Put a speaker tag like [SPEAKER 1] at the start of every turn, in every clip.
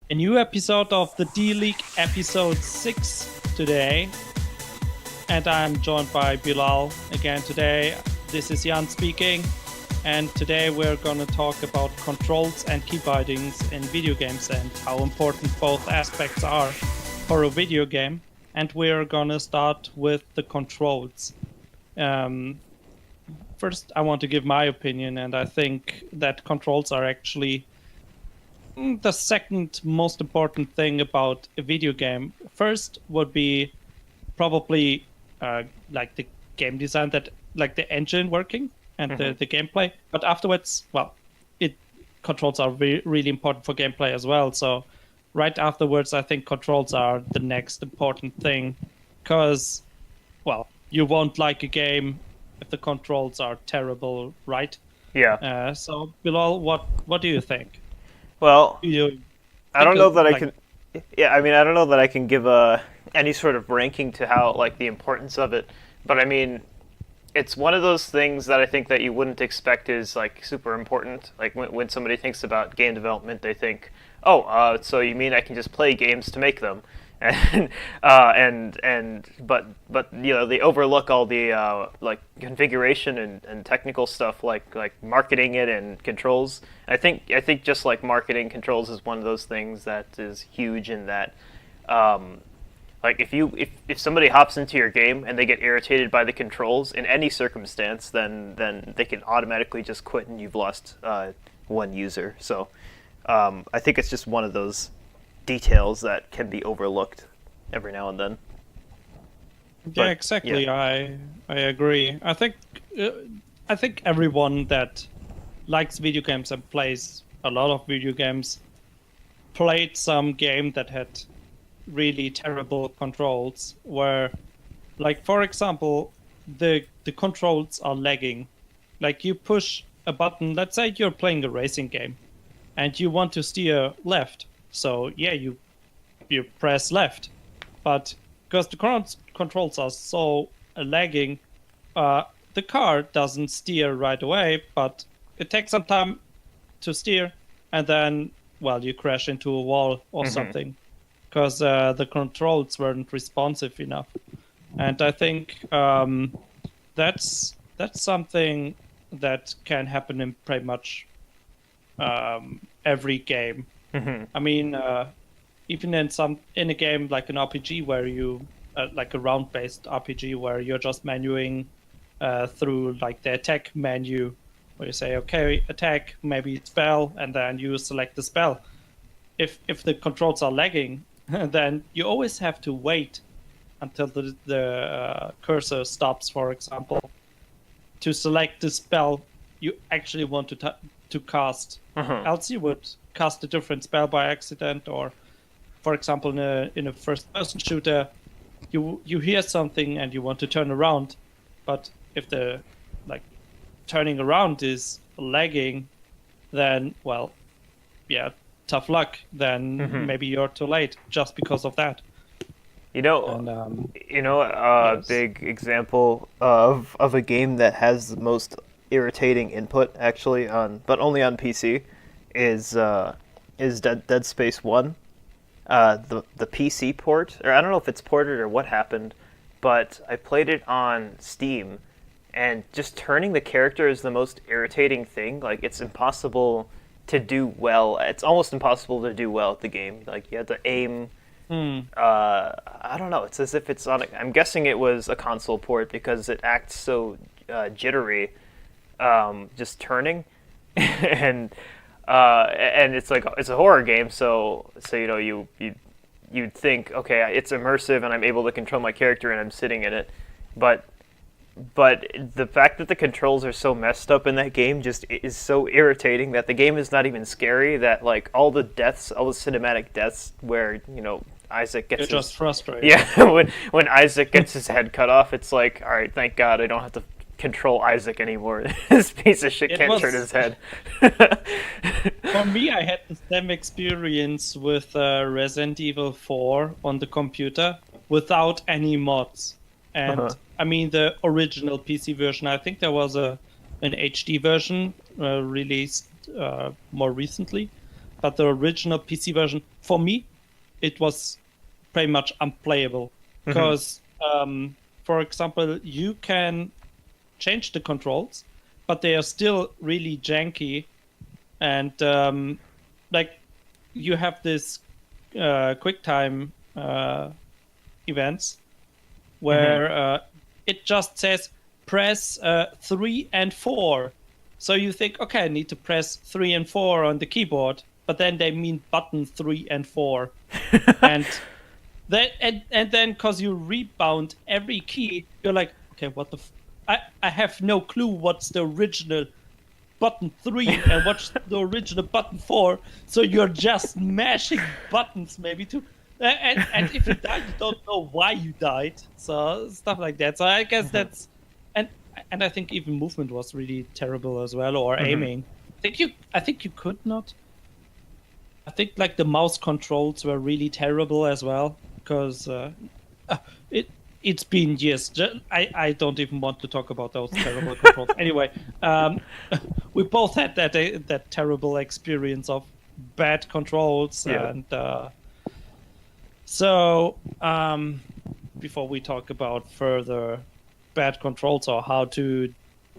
[SPEAKER 1] a new episode of the D-League episode 6 today. And I'm joined by Bilal again today. This is Jan speaking. And today we're going to talk about controls and keybindings in video games and how important both aspects are for a video game. And we're going to start with the controls. First, I want to give my opinion, and I think that controls are actually the second most important thing about a video game. First would be probably like the game design, that like the engine working and the gameplay. But afterwards, well, controls are really important for gameplay as well. So right afterwards, I think controls are the next important thing, because, well, you won't like a game if the controls are terrible, right?
[SPEAKER 2] Yeah.
[SPEAKER 1] So Bilal, what do you think?
[SPEAKER 2] Well,
[SPEAKER 1] Do you
[SPEAKER 2] I
[SPEAKER 1] think
[SPEAKER 2] don't know that I
[SPEAKER 1] like
[SPEAKER 2] can. Yeah, I mean, I don't know that I can give any sort of ranking to how the importance of it. But I mean, it's one of those things that I think that you wouldn't expect is super important. Like when somebody thinks about game development, they think, oh, so you mean I can just play games to make them? And but they overlook all the configuration and technical stuff like marketing it and controls. I think just like marketing, controls is one of those things that is huge in that. If somebody hops into your game and they get irritated by the controls in any circumstance, then they can automatically just quit and you've lost one user. So I think it's just one of those details that can be overlooked every now and then.
[SPEAKER 1] Yeah, exactly.
[SPEAKER 2] Yeah.
[SPEAKER 1] I agree. I think everyone that likes video games and plays a lot of video games played some game that had really terrible controls, where, like, for example, the controls are lagging. Like, you push a button. Let's say you're playing a racing game and you want to steer left. So yeah, you press left, but because the controls are so lagging, the car doesn't steer right away, but it takes some time to steer, and then, well, you crash into a wall or something, because the controls weren't responsive enough. And I think that's something that can happen in pretty much every game. I mean, even in a game like an RPG where you like a round-based RPG where you're just menuing through like the attack menu, where you say, okay, attack, maybe spell, and then you select the spell. If the controls are lagging, then you always have to wait until the cursor stops, for example, to select the spell you actually want to cast. Else you would cast a different spell by accident, or, for example, in a first-person shooter, you hear something and you want to turn around, but if the turning around is lagging, then, well, yeah, tough luck. Then maybe you're too late just because of that.
[SPEAKER 2] You know,
[SPEAKER 1] And
[SPEAKER 2] a
[SPEAKER 1] yes.
[SPEAKER 2] big example of a game that has the most irritating input actually but only on PC is Dead Space 1. The PC port, or I don't know if it's ported or what happened, but I played it on Steam, and just turning the character is the most irritating thing. Like, it's impossible to do well. It's almost impossible to do well at the game. Like, you have to aim. I don't know. It's as if it's on. I'm guessing it was a console port because it acts so jittery, just turning, and it's like it's a horror game. So you'd think, okay, it's immersive and I'm able to control my character and I'm sitting in it, but the fact that the controls are so messed up in that game just is so irritating that the game is not even scary. That like all the cinematic deaths where Isaac gets
[SPEAKER 1] You're just frustrated.
[SPEAKER 2] yeah, when Isaac gets his head cut off, it's like, all right, thank God I don't have to control Isaac anymore. This piece of shit can't turn his head.
[SPEAKER 1] For me, I had the same experience with Resident Evil 4 on the computer without any mods. And I mean, the original PC version, I think there was an HD version released more recently. but the original PC version, for me, it was pretty much unplayable because, for example, you can change the controls, but they are still really janky, and like you have this QuickTime events where it just says press 3 and 4. So you think, okay, I need to press 3 and 4 on the keyboard, but then they mean button 3 and 4. and then because you rebound every key, you're like, okay, what the I have no clue what's the original button 3 and what's the original button 4. So you're just mashing buttons maybe to and if you die, you don't know why you died. So stuff like that. So I guess that's and I think even movement was really terrible as well, or aiming. I think you could not. I think like the mouse controls were really terrible as well because it's been years. I don't even want to talk about those terrible controls. Anyway, we both had that terrible experience of bad controls, and so before we talk about further bad controls or how to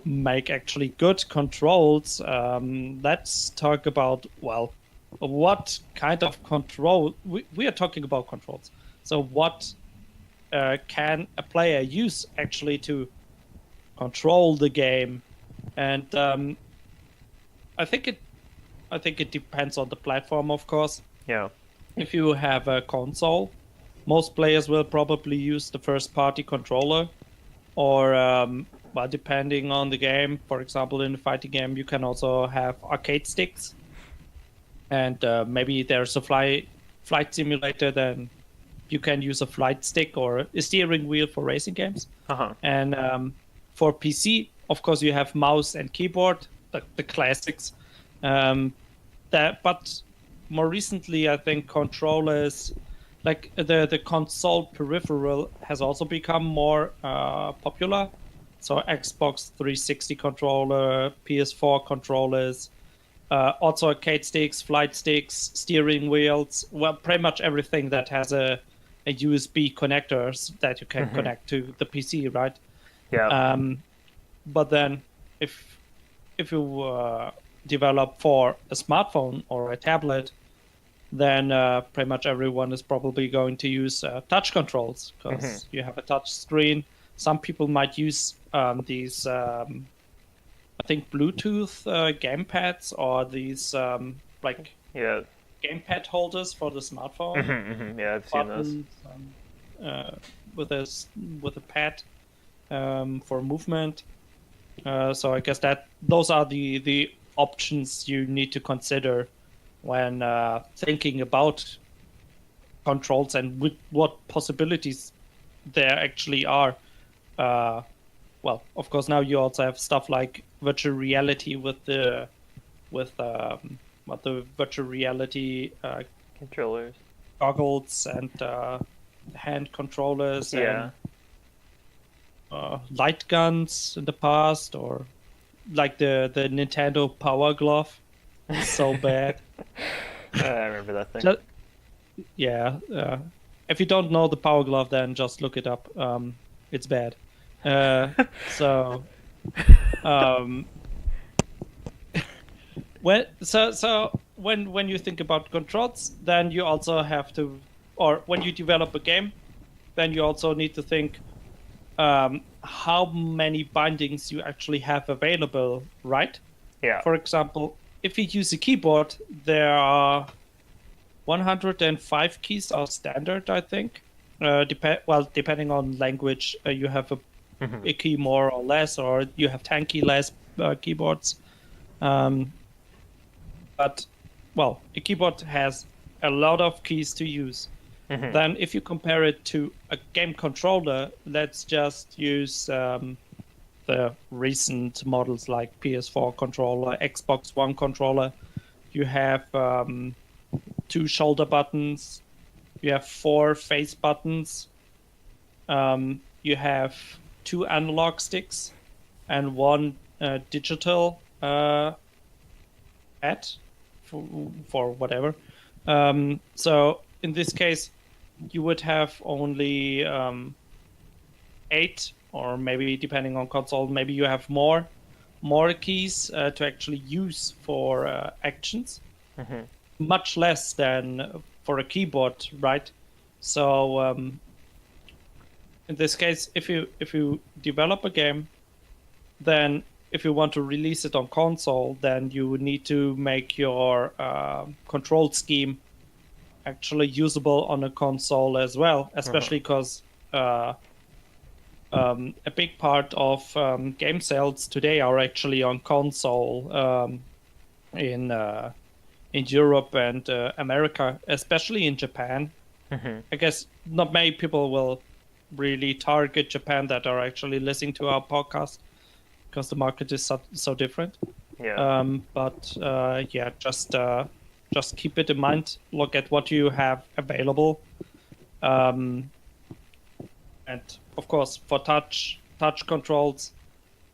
[SPEAKER 1] make actually good controls, let's talk about, well, what kind of control we are talking about controls. So what can a player use actually to control the game? And I think it depends on the platform, of course.
[SPEAKER 2] Yeah.
[SPEAKER 1] If you have a console, most players will probably use the first party controller, or well, depending on the game. For example, in a fighting game, you can also have arcade sticks, and maybe there's a flight simulator. Then you can use a flight stick or a steering wheel for racing games. And for PC, of course, you have mouse and keyboard, the classics. But more recently, I think controllers, like the console peripheral, has also become more popular. So Xbox 360 controller, PS4 controllers, also arcade sticks, flight sticks, steering wheels. Well, pretty much everything that has a USB connectors that you can connect to the PC, right?
[SPEAKER 2] Yeah.
[SPEAKER 1] But then, if you develop for a smartphone or a tablet, then pretty much everyone is probably going to use touch controls because you have a touch screen. Some people might use these, I think, Bluetooth gamepads or these like gamepad holders for the smartphone.
[SPEAKER 2] Yeah, I've seen those.
[SPEAKER 1] With a pad for movement. So I guess those are the options you need to consider when thinking about controls and what possibilities there actually are. Well, of course, now you also have stuff like virtual reality with the virtual reality
[SPEAKER 2] controllers,
[SPEAKER 1] goggles, and hand controllers, and light guns in the past, or like the Nintendo Power Glove. So bad.
[SPEAKER 2] I remember that thing.
[SPEAKER 1] If you don't know the Power Glove, then just look it up. It's bad. So when you think about controls, then you also have to, or when you develop a game, then you also need to think how many bindings you actually have available, right?
[SPEAKER 2] Yeah.
[SPEAKER 1] For example, if you use a keyboard, there are 105 keys are standard, I think. Depending on language, you have a key more or less, or you have 10 key less keyboards. But, well, a keyboard has a lot of keys to use. Then if you compare it to a game controller, let's just use the recent models like PS4 controller, Xbox One controller. You have 2 shoulder buttons. You have 4 face buttons. You have 2 analog sticks and 1 digital pad for whatever. So in this case, you would have only 8, or maybe depending on console, maybe you have more keys to actually use for actions, much less than for a keyboard, right? So in this case, if you develop a game, then if you want to release it on console, then you need to make your control scheme actually usable on a console as well, especially because a big part of game sales today are actually on console in Europe and America, especially in Japan. I guess not many people will really target Japan that are actually listening to our podcast because the market is so different.
[SPEAKER 2] Yeah.
[SPEAKER 1] But yeah, just keep it in mind. Look at what you have available. And of course, for touch controls,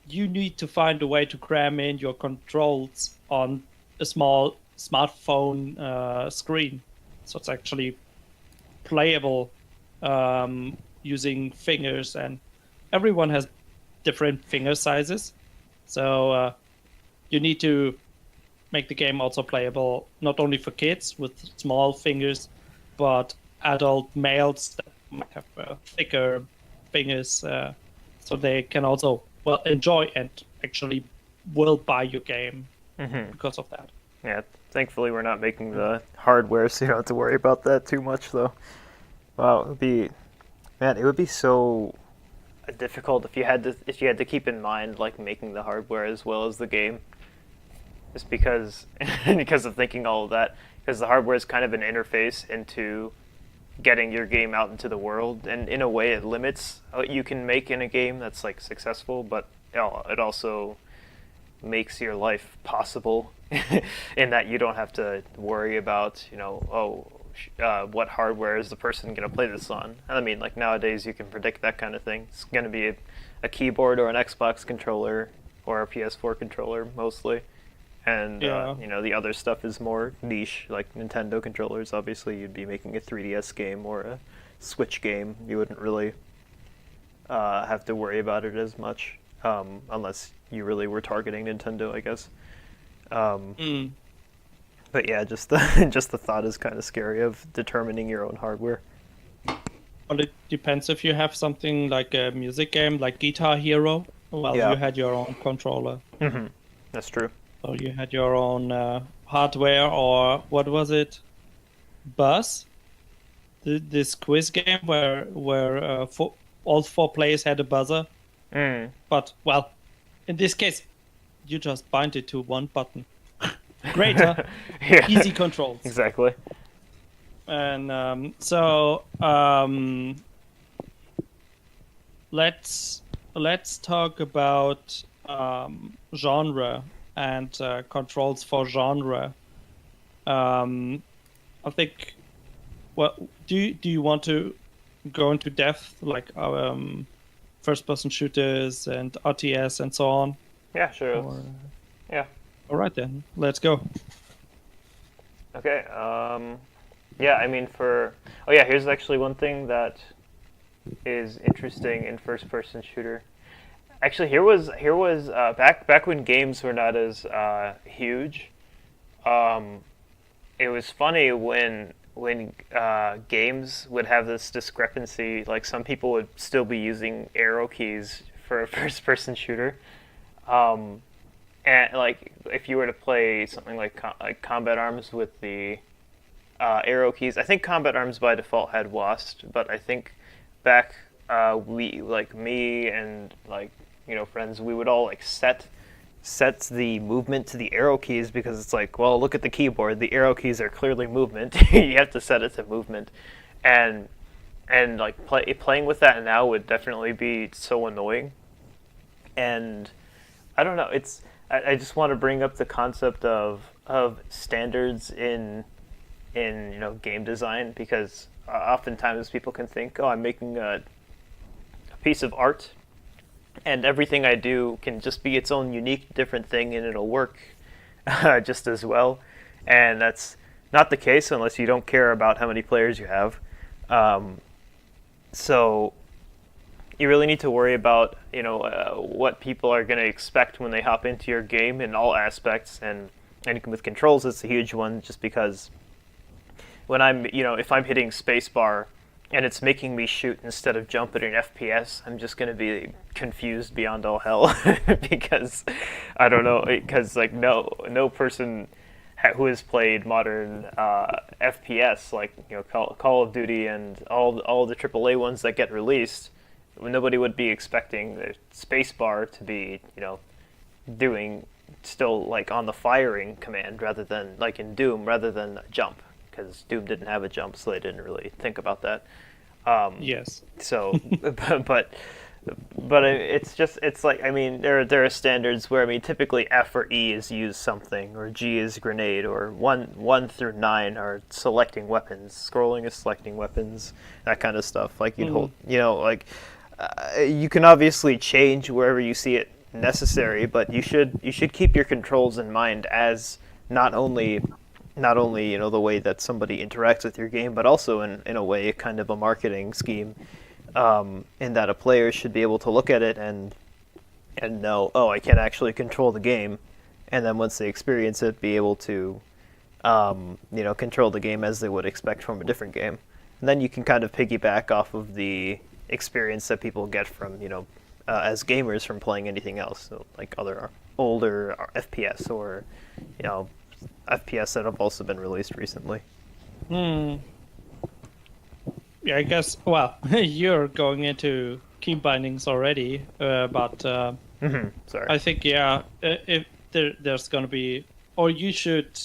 [SPEAKER 1] you need to find a way to cram in your controls on a small smartphone screen, so it's actually playable using fingers. And everyone has different finger sizes, so you need to make the game also playable not only for kids with small fingers, but adult males that might have thicker fingers, so they can also enjoy and actually will buy your game because of that.
[SPEAKER 2] Yeah, thankfully we're not making the hardware, so you don't have to worry about that too much, though. Wow, it would be so difficult if you had to keep in mind like making the hardware as well as the game, just because of thinking all of that. Because the hardware is kind of an interface into getting your game out into the world, and in a way it limits what you can make in a game that's like successful, but it also makes your life possible in that you don't have to worry about, what hardware is the person going to play this on. I mean, like nowadays you can predict that kind of thing. It's going to be a keyboard or an Xbox controller or a PS4 controller mostly. And, the other stuff is more niche, like Nintendo controllers. Obviously, you'd be making a 3DS game or a Switch game. You wouldn't really have to worry about it as much, unless you really were targeting Nintendo, I guess. But yeah, just the thought is kind of scary of determining your own hardware.
[SPEAKER 1] Well, it depends if you have something like a music game, like Guitar Hero. Well,
[SPEAKER 2] Yeah.
[SPEAKER 1] you had your own controller.
[SPEAKER 2] That's true.
[SPEAKER 1] So you had your own hardware, or what was it? Buzz? This quiz game where all 4 players had a buzzer. But, well, in this case, you just bind it to one button. Great, huh?
[SPEAKER 2] Yeah.
[SPEAKER 1] Easy controls.
[SPEAKER 2] Exactly.
[SPEAKER 1] And let's talk about genre and controls for genre. I think. What do you want to go into depth, like first-person shooters and RTS and so on?
[SPEAKER 2] Yeah, sure. Yeah.
[SPEAKER 1] All right then, let's go.
[SPEAKER 2] Okay. Yeah, I mean here's actually one thing that is interesting in first-person shooter. Actually, here was back when games were not as huge. It was funny when games would have this discrepancy. Like some people would still be using arrow keys for a first-person shooter, and like if you were to play something like Combat Arms with the arrow keys, I think Combat Arms by default had WASD, but I think back me and friends, we would all like set the movement to the arrow keys, because it's like, well, look at the keyboard, the arrow keys are clearly movement. You have to set it to movement, and like playing with that now would definitely be so annoying. And I don't know, I just want to bring up the concept of standards in game design, because oftentimes people can think, oh, I'm making a piece of art, and everything I do can just be its own unique, different thing, and it'll work just as well. and that's not the case unless you don't care about how many players you have. Um, so you really need to worry about what people are going to expect when they hop into your game in all aspects, and with controls it's a huge one, just because when I'm if I'm hitting spacebar and it's making me shoot instead of jump at an FPS, I'm just going to be confused beyond all hell because I don't know, because like no person who has played modern FPS, like Call of Duty and all the AAA ones that get released, nobody would be expecting the spacebar to be doing still like on the firing command rather than like in Doom, rather than a jump, because Doom didn't have a jump, so they didn't really think about that.
[SPEAKER 1] Yes.
[SPEAKER 2] So, but it's like, I mean, there are standards where, I mean, typically F or E is use something, or G is grenade, or 1 through 9 are selecting weapons, scrolling is selecting weapons, that kind of stuff. Like you'd hold, like you can obviously change wherever you see it necessary, but you should keep your controls in mind as not only the way that somebody interacts with your game, but also in a way kind of a marketing scheme, in that a player should be able to look at it and know, oh, I can actually control the game, and then once they experience it, be able to control the game as they would expect from a different game. And then you can kind of piggyback off of the experience that people get from as gamers from playing anything else, so like other older FPS, or FPS that have also been released recently.
[SPEAKER 1] Yeah, I guess. Well, you're going into Keybindings already, but
[SPEAKER 2] Sorry.
[SPEAKER 1] I think if there's gonna be, or you should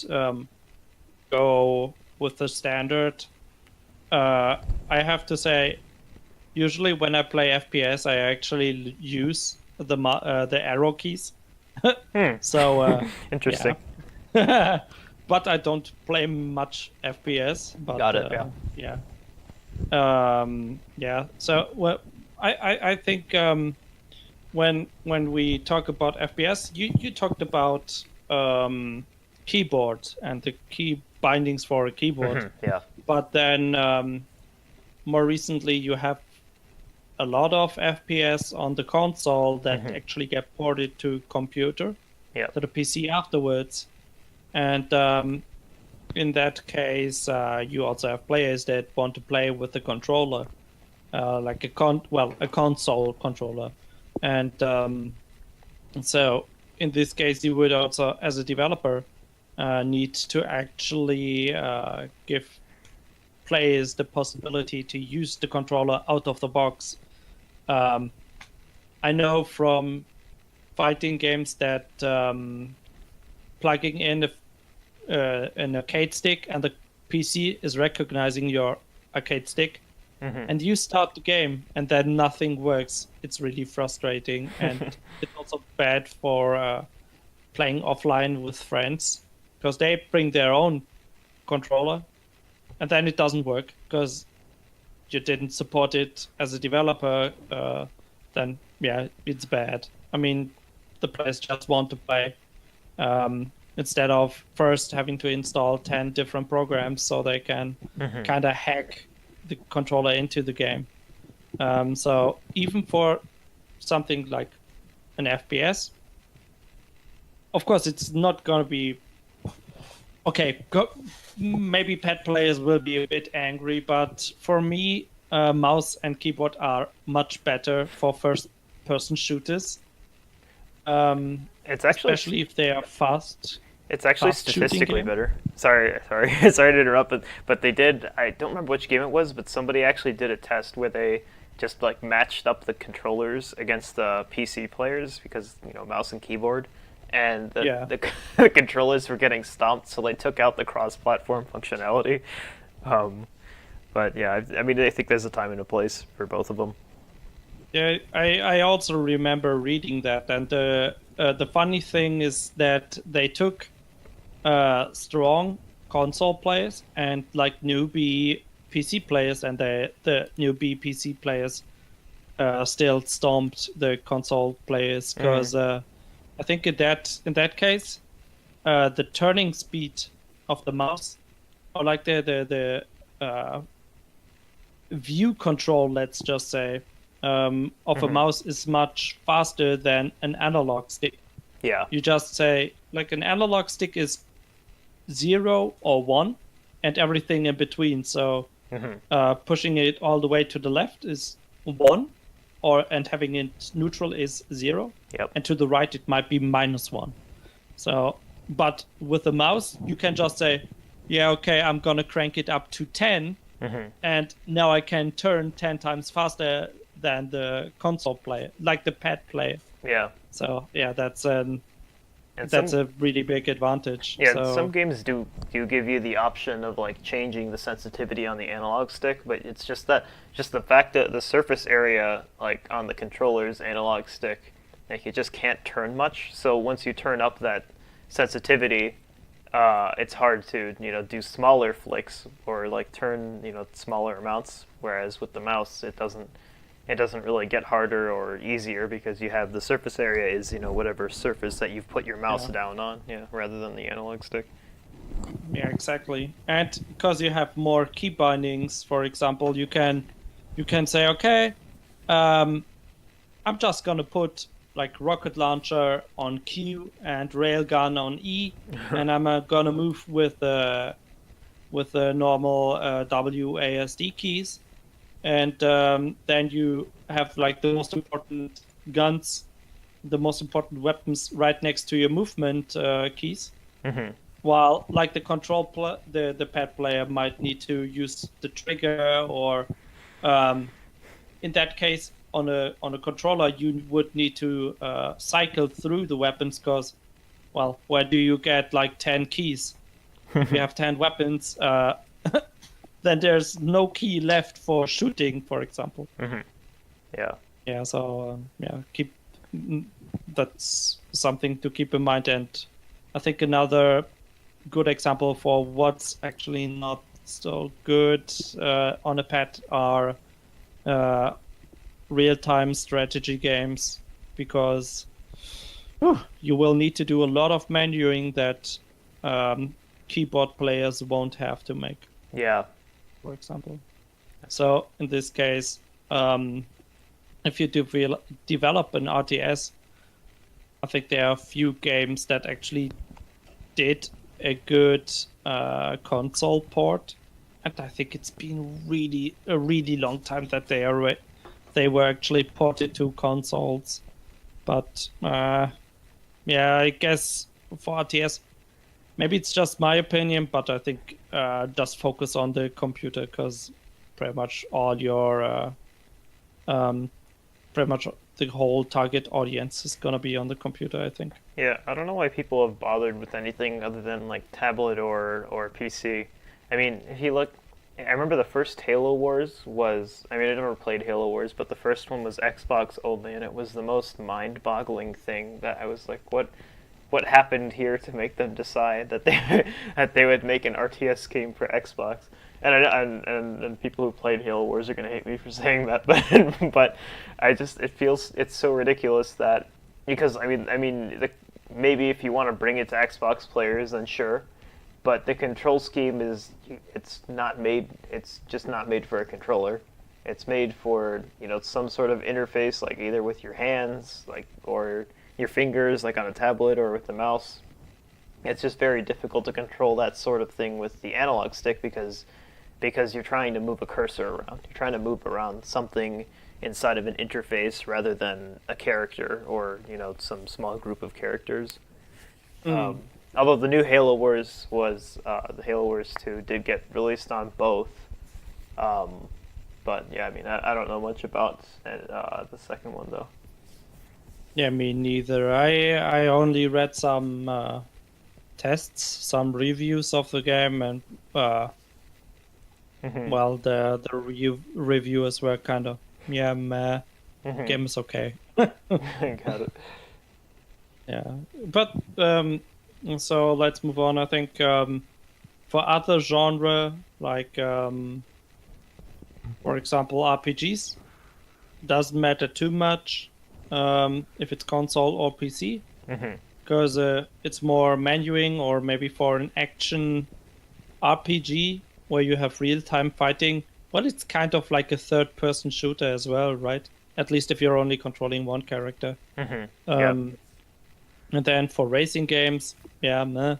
[SPEAKER 1] go with the standard. I have to say, usually when I play FPS, I actually use the arrow keys. So
[SPEAKER 2] Interesting.
[SPEAKER 1] Yeah. But I don't play much FPS. But,
[SPEAKER 2] Got it.
[SPEAKER 1] yeah. So well, I think when we talk about FPS, you talked about keyboard and the key bindings for a keyboard.
[SPEAKER 2] Yeah.
[SPEAKER 1] But then more recently, you have a lot of FPS on the console that actually get ported to computer, to the PC afterwards. And in that case, you also have players that want to play with the controller, like a console controller. And so in this case, you would also, as a developer, need to actually give players the possibility to use the controller out of the box. I know from fighting games that plugging in an arcade stick and the PC is recognizing your arcade stick, and you start the game and then nothing works. It's really frustrating, and it's also bad for playing offline with friends, because they bring their own controller and then it doesn't work because you didn't support it as a developer. Then it's bad. I mean, the players just want to play, instead of first having to install 10 different programs so they can kind of hack the controller into the game. So even for something like an FPS, of course, it's not going to be... Okay, maybe pet players will be a bit angry, but for me, mouse and keyboard are much better for first-person shooters.
[SPEAKER 2] It's actually,
[SPEAKER 1] especially if they are fast.
[SPEAKER 2] It's actually statistically better. Sorry to interrupt, but they did. I don't remember which game it was, but somebody actually did a test where they just like matched up the controllers against the PC players, because mouse and keyboard, and the controllers were getting stomped, so they took out the cross-platform functionality. But yeah, I mean, I think there's a time and a place for both of them.
[SPEAKER 1] Yeah, I also remember reading that, and the funny thing is that they took strong console players and like newbie PC players, and the newbie PC players still stomped the console players, because I think in that case the turning speed of the mouse, or like the view control, let's just say, of a mouse is much faster than an analog stick.
[SPEAKER 2] Yeah.
[SPEAKER 1] You just say, like, an analog stick is 0 or 1 and everything in between. So pushing it all the way to the left is 1, and having it neutral is 0.
[SPEAKER 2] Yep.
[SPEAKER 1] And to the right it might be -1. So, but with the mouse you can just say, yeah, okay, I'm gonna crank it up to 10, and now I can turn 10 times faster than the console player, like the pad player.
[SPEAKER 2] Yeah.
[SPEAKER 1] So yeah, that's
[SPEAKER 2] And
[SPEAKER 1] a really big advantage.
[SPEAKER 2] Yeah,
[SPEAKER 1] So,
[SPEAKER 2] some games do give you the option of like changing the sensitivity on the analog stick, but it's just the fact that the surface area like on the controller's analog stick, like it just can't turn much. So once you turn up that sensitivity, it's hard to do smaller flicks or like turn smaller amounts. Whereas with the mouse, it doesn't really get harder or easier because you have the surface area is whatever surface that you've put your mouse down on, rather than the analog stick.
[SPEAKER 1] Yeah, exactly. And because you have more key bindings, for example, you can say, okay, I'm just gonna put like rocket launcher on Q and railgun on E, and I'm gonna move with the normal WASD keys. And then you have like the most important guns, the most important weapons right next to your movement keys. While like the the pad player might need to use the trigger, or in that case on a controller you would need to cycle through the weapons, because, well, where do you get like 10 keys? If you have 10 weapons, then there's no key left for shooting, for example.
[SPEAKER 2] Yeah.
[SPEAKER 1] Yeah. So that's something to keep in mind. And I think another good example for what's actually not so good on a pad are real-time strategy games, because you will need to do a lot of menuing that keyboard players won't have to make.
[SPEAKER 2] Yeah.
[SPEAKER 1] For example. So in this case, if you develop an RTS, I think there are a few games that actually did a good console port, and I think it's been a really long time that they were actually ported to consoles. But yeah, I guess for RTS, maybe it's just my opinion, but I think just focus on the computer, because pretty much all your pretty much the whole target audience is gonna be on the computer, I think.
[SPEAKER 2] Yeah, I don't know why people have bothered with anything other than like tablet or PC. I mean, if you look, I remember the first Halo Wars was, I mean, I never played Halo Wars, but the first one was Xbox only, and it was the most mind-boggling thing that I was like, what happened here to make them decide that they would make an RTS game for Xbox? And people who played Halo Wars are gonna hate me for saying that, but it's so ridiculous that, because maybe if you want to bring it to Xbox players, then sure, but the control scheme it's just not made for a controller. It's made for some sort of interface, like either with your hands, like, or your fingers, like on a tablet, or with the mouse. It's just very difficult to control that sort of thing with the analog stick, because you're trying to move a cursor around. You're trying to move around something inside of an interface rather than a character or some small group of characters. Although the new Halo Wars the Halo Wars 2 did get released on both. But yeah, I mean, I don't know much about the second one though.
[SPEAKER 1] Yeah, me neither. I only read some tests, some reviews of the game, and well, the reviewers were kind of, yeah, meh. Game is okay.
[SPEAKER 2] Got it.
[SPEAKER 1] Yeah, but so let's move on. I think for other genre, like for example RPGs, doesn't matter too much if it's console or PC, because it's more menuing, or maybe for an action RPG where you have real-time fighting, well, it's kind of like a third-person shooter as well, right? At least if you're only controlling one character.
[SPEAKER 2] Yeah.
[SPEAKER 1] And then for racing games, yeah, meh.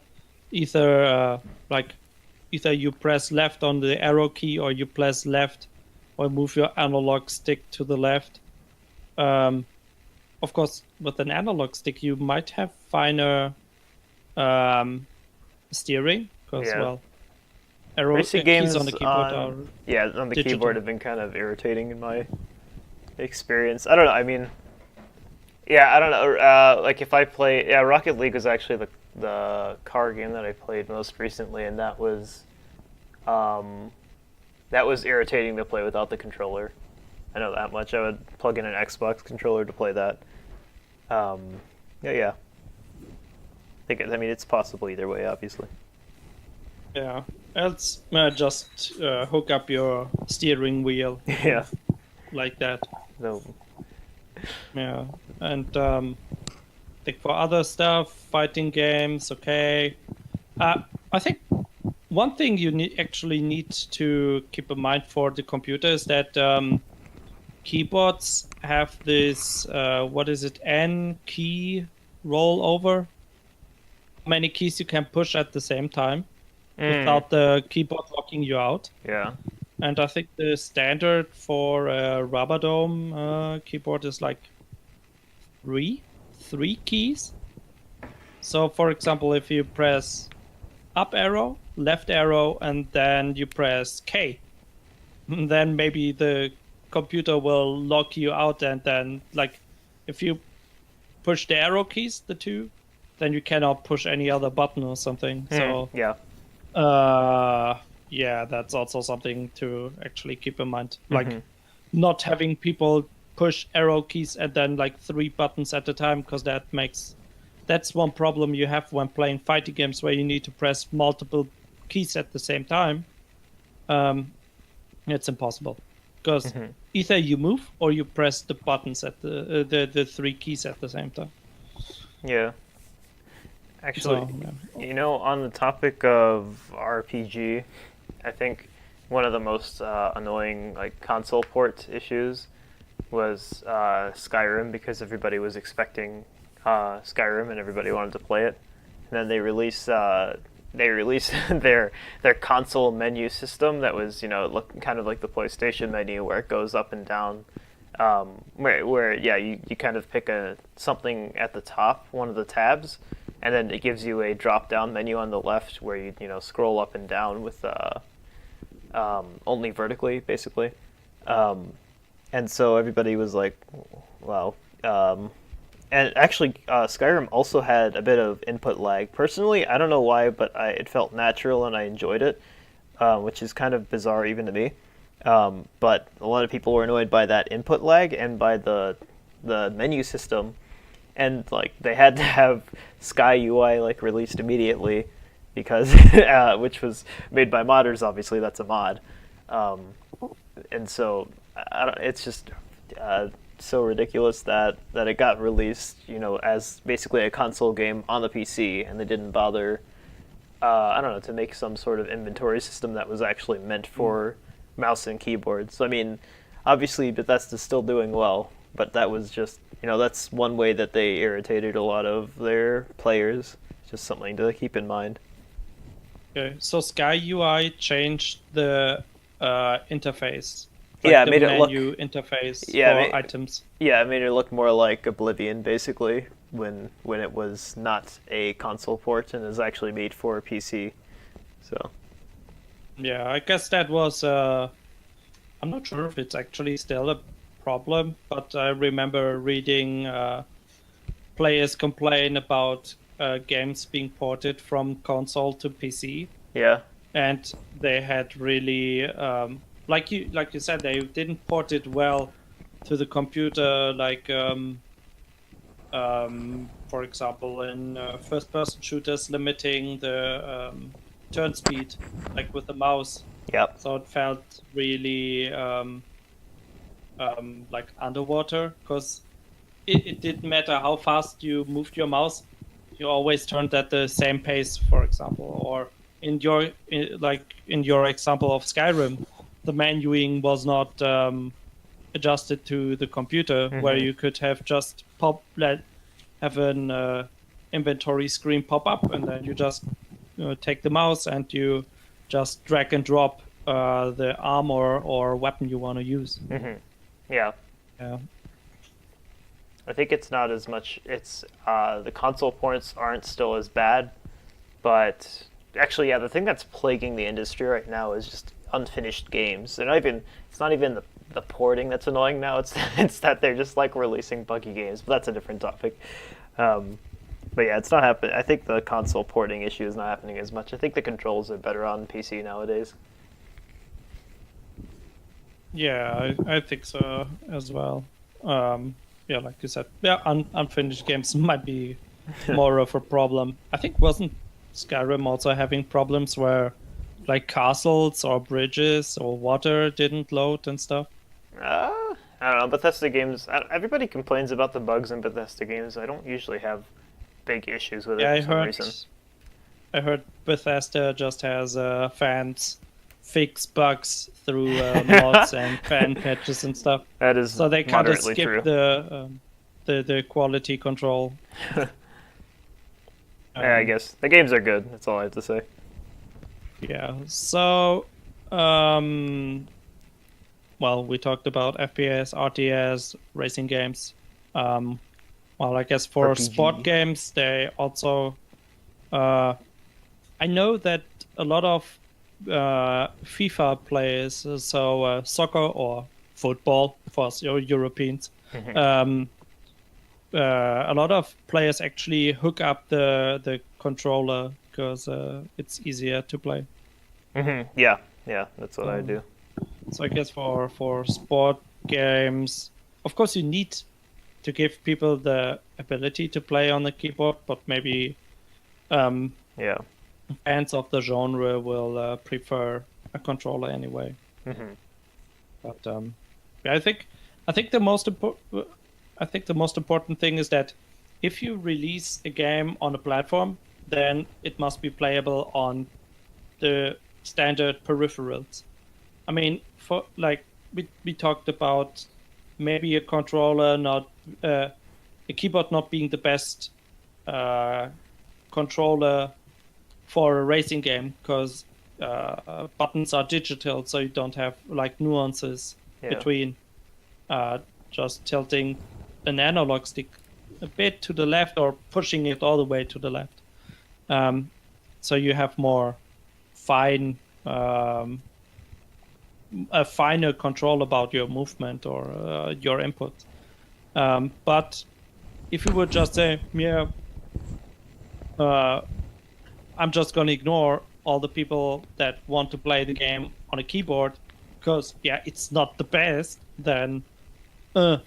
[SPEAKER 1] Either like either you press left on the arrow key or you press left or move your analog stick to the left. Of course, with an analog stick, you might have finer steering because,
[SPEAKER 2] Yeah.
[SPEAKER 1] well, arrow
[SPEAKER 2] Racing
[SPEAKER 1] keys
[SPEAKER 2] games
[SPEAKER 1] on the keyboard are
[SPEAKER 2] on the
[SPEAKER 1] digital.
[SPEAKER 2] keyboard have been kind of irritating in my experience. I don't know. I mean, yeah, I don't know. Like if I play, yeah, Rocket League was actually the car game that I played most recently, and that was irritating to play without the controller. I know that much. I would plug in an Xbox controller to play that. Yeah. I mean, it's possible either way, obviously.
[SPEAKER 1] Yeah, else just hook up your steering wheel
[SPEAKER 2] Yeah.
[SPEAKER 1] like that.
[SPEAKER 2] No.
[SPEAKER 1] Yeah, and think for other stuff, fighting games, okay. I think one thing you actually need to keep in mind for the computer is that keyboards have this what is it, N key rollover. How many keys you can push at the same time without the keyboard locking you out.
[SPEAKER 2] Yeah.
[SPEAKER 1] And I think the standard for a rubber dome keyboard is like three keys. So, for example, if you press up arrow, left arrow, and then you press K, then maybe the computer will lock you out. And then, like, if you push the arrow keys, the two, then you cannot push any other button or something. So,
[SPEAKER 2] Yeah.
[SPEAKER 1] yeah, that's also something to actually keep in mind. Like, not having people push arrow keys and then like 3 buttons at a time, because that's one problem you have when playing fighting games where you need to press multiple keys at the same time. It's impossible because either you move or you press the buttons at the 3 keys at the same time.
[SPEAKER 2] Yeah. Actually,
[SPEAKER 1] So, yeah.
[SPEAKER 2] you know, on the topic of RPG, I think one of the most annoying like console port issues was Skyrim, because everybody was expecting Skyrim and everybody wanted to play it, and then they released their console menu system that was, you know, kind of like the PlayStation menu where it goes up and down. Where you kind of pick something at the top, one of the tabs, and then it gives you a drop down menu on the left where you scroll up and down with only vertically, basically. And so everybody was like, wow. And actually, Skyrim also had a bit of input lag. Personally, I don't know why, but it felt natural and I enjoyed it, which is kind of bizarre even to me. But a lot of people were annoyed by that input lag and by the menu system, and like they had to have Sky UI like released immediately, because which was made by modders. Obviously, that's a mod, and so it's just so ridiculous that it got released, as basically a console game on the PC, and they didn't bother, I don't know, to make some sort of inventory system that was actually meant for mouse and keyboards. I mean, obviously Bethesda's still doing well, but that was just, that's one way that they irritated a lot of their players. Just something to keep in mind.
[SPEAKER 1] Okay, so Sky UI changed the interface.
[SPEAKER 2] Yeah,
[SPEAKER 1] the
[SPEAKER 2] it made it look
[SPEAKER 1] menu interface for items.
[SPEAKER 2] Yeah, it made it look more like Oblivion, basically, when it was not a console port and is actually made for a PC. So.
[SPEAKER 1] Yeah, I guess that was. I'm not sure if it's actually still a problem, but I remember reading players complain about games being ported from console to PC.
[SPEAKER 2] Yeah.
[SPEAKER 1] And they had really, like you said, they didn't port it well to the computer. Like, for example, in first-person shooters, limiting the turn speed, like with the mouse.
[SPEAKER 2] Yep.
[SPEAKER 1] So it felt really like underwater, because it didn't matter how fast you moved your mouse, you always turned at the same pace, for example, or in your example of Skyrim, the menuing was not adjusted to the computer, where you could have just have an inventory screen pop up, and then you just take the mouse and you just drag and drop the armor or weapon you want to use.
[SPEAKER 2] Yeah.
[SPEAKER 1] Yeah.
[SPEAKER 2] I think it's not as much. It's the console ports aren't still as bad, but actually, yeah, the thing that's plaguing the industry right now is just unfinished games. It's not even the porting that's annoying now. It's that they're just like releasing buggy games. But that's a different topic. But yeah, it's not happening. I think the console porting issue is not happening as much. I think the controls are better on PC nowadays.
[SPEAKER 1] Yeah, I think so as well. Yeah, like you said, yeah, unfinished games might be more of a problem. I think wasn't Skyrim also having problems where like castles or bridges or water didn't load and stuff?
[SPEAKER 2] I don't know. Bethesda games. Everybody complains about the bugs in Bethesda games. I don't usually have big issues with it
[SPEAKER 1] Yeah,
[SPEAKER 2] for some reason.
[SPEAKER 1] I heard Bethesda just has fans fix bugs through mods and fan patches and stuff.
[SPEAKER 2] That is
[SPEAKER 1] So they kind of
[SPEAKER 2] moderately
[SPEAKER 1] skip
[SPEAKER 2] true.
[SPEAKER 1] the quality control.
[SPEAKER 2] Yeah, I guess the games are good. That's all I have to say.
[SPEAKER 1] Yeah. So, well, we talked about FPS, RTS, racing games. Well, I guess for
[SPEAKER 2] RPG.
[SPEAKER 1] sport games, they also. I know that a lot of FIFA players, so soccer or football for us Europeans, a lot of players actually hook up the controller because it's easier to play.
[SPEAKER 2] Yeah, that's what I do.
[SPEAKER 1] So I guess for sport games, of course, you need to give people the ability to play on the keyboard, but maybe
[SPEAKER 2] Yeah.
[SPEAKER 1] fans of the genre will prefer a controller anyway. But yeah, I think the most important thing is that if you release a game on a platform, then it must be playable on the standard peripherals. I mean, for like we talked about maybe a controller not a keyboard not being the best controller for a racing game because buttons are digital, so you don't have like nuances between just tilting an analog stick a bit to the left or pushing it all the way to the left. So you have more fine, a finer control about your movement or your input. But if you would just say, yeah, I'm just going to ignore all the people that want to play the game on a keyboard because, yeah, it's not the best, then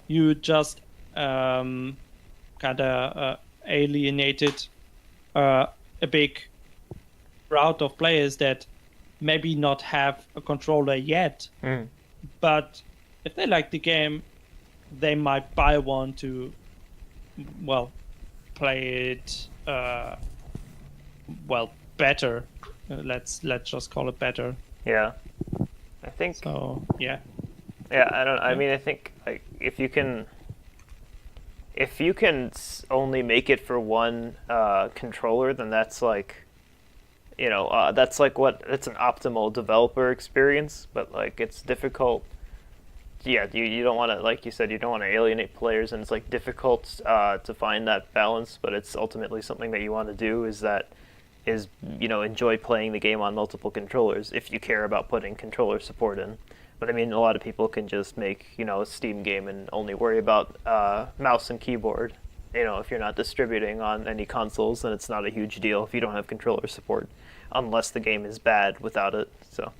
[SPEAKER 1] you just kind of alienated a big crowd of players that maybe not have a controller yet, but if they like the game, they might buy one to, well, play it better. Let's just call it better.
[SPEAKER 2] Yeah, I think.
[SPEAKER 1] So yeah.
[SPEAKER 2] Yeah, I don't. I mean, I think like if you can only make it for one controller, then that's like, that's like it's an optimal developer experience. But like, it's difficult. Yeah, you don't want to, like you said, you don't want to alienate players, and it's like difficult to find that balance. But it's ultimately something that you want to do. Enjoy playing the game on multiple controllers if you care about putting controller support in. But I mean, a lot of people can just make, a Steam game and only worry about mouse and keyboard. If you're not distributing on any consoles, then it's not a huge deal if you don't have controller support, unless the game is bad without it. So.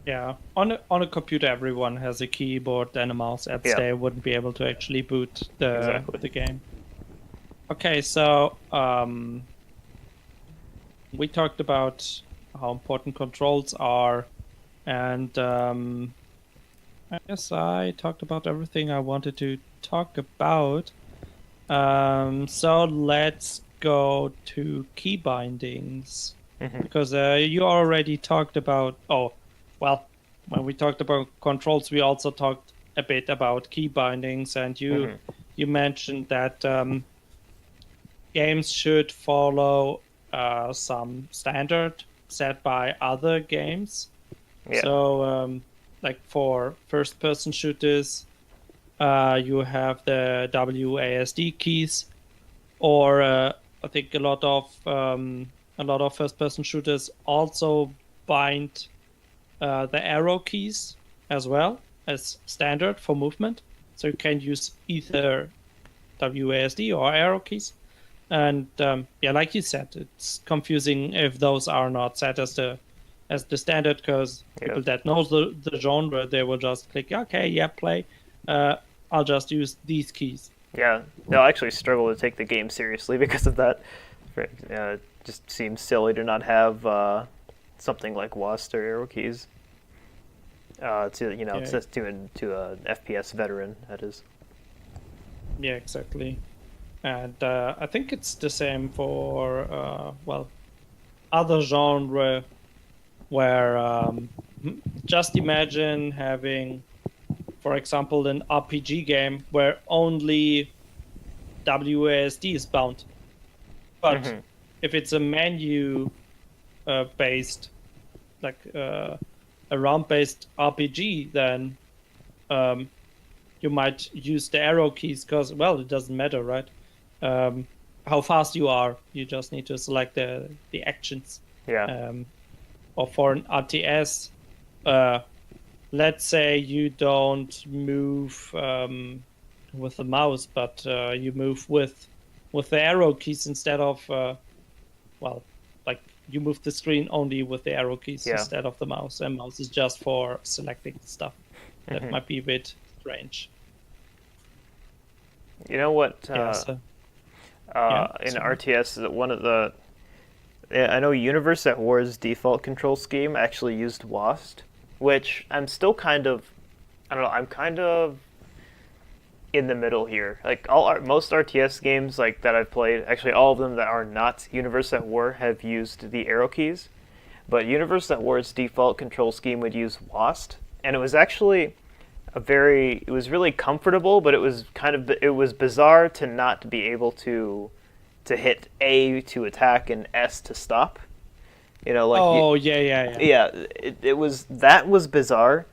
[SPEAKER 1] Yeah, on a computer, everyone has a keyboard and a mouse, else they wouldn't be able to actually boot the game. Okay, so we talked about how important controls are, and I guess I talked about everything I wanted to talk about. So let's go to keybindings. because you already talked about. Oh, well, when we talked about controls, we also talked a bit about key bindings, and you mentioned that games should follow some standard set by other games.
[SPEAKER 2] Yeah.
[SPEAKER 1] So, like for first-person shooters, you have the WASD keys, or I think a lot of first-person shooters also bind the arrow keys as well as standard for movement. So you can use either WASD or arrow keys. And yeah, like you said, it's confusing if those are not set as the standard, because people that knows the genre, they will just click, okay, yeah, play. I'll just use these keys.
[SPEAKER 2] Yeah, they'll actually struggle to take the game seriously because of that. It just seems silly to not have something like WASD or arrow keys. To an FPS veteran, that is.
[SPEAKER 1] Yeah, exactly. And I think it's the same for other genre, where just imagine having, for example, an RPG game where only WASD is bound. But if it's a menu based, like a round-based RPG, then you might use the arrow keys because, well, it doesn't matter, right? How fast you are, you just need to select the actions.
[SPEAKER 2] Yeah.
[SPEAKER 1] Or for an RTS, let's say you don't move with the mouse, but you move with the arrow keys instead of, like you move the screen only with the arrow keys instead of the mouse, and mouse is just for selecting stuff. That might be a bit strange.
[SPEAKER 2] You know what? In RTS, one of the... I know Universe at War's default control scheme actually used WASD, which I'm still kind of... I don't know, I'm kind of in the middle here. Like, most RTS games like that I've played, actually all of them that are not Universe at War have used the arrow keys, but Universe at War's default control scheme would use WASD, and it was actually... it was really comfortable, but it was bizarre to not be able to hit A to attack and S to stop. You know, like yeah. That was bizarre,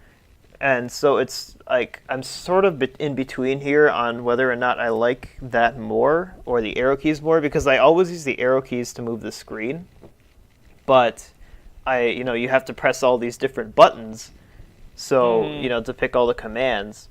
[SPEAKER 2] and so it's like I'm sort of in between here on whether or not I like that more or the arrow keys more, because I always use the arrow keys to move the screen, but you have to press all these different buttons. So, to pick all the commands.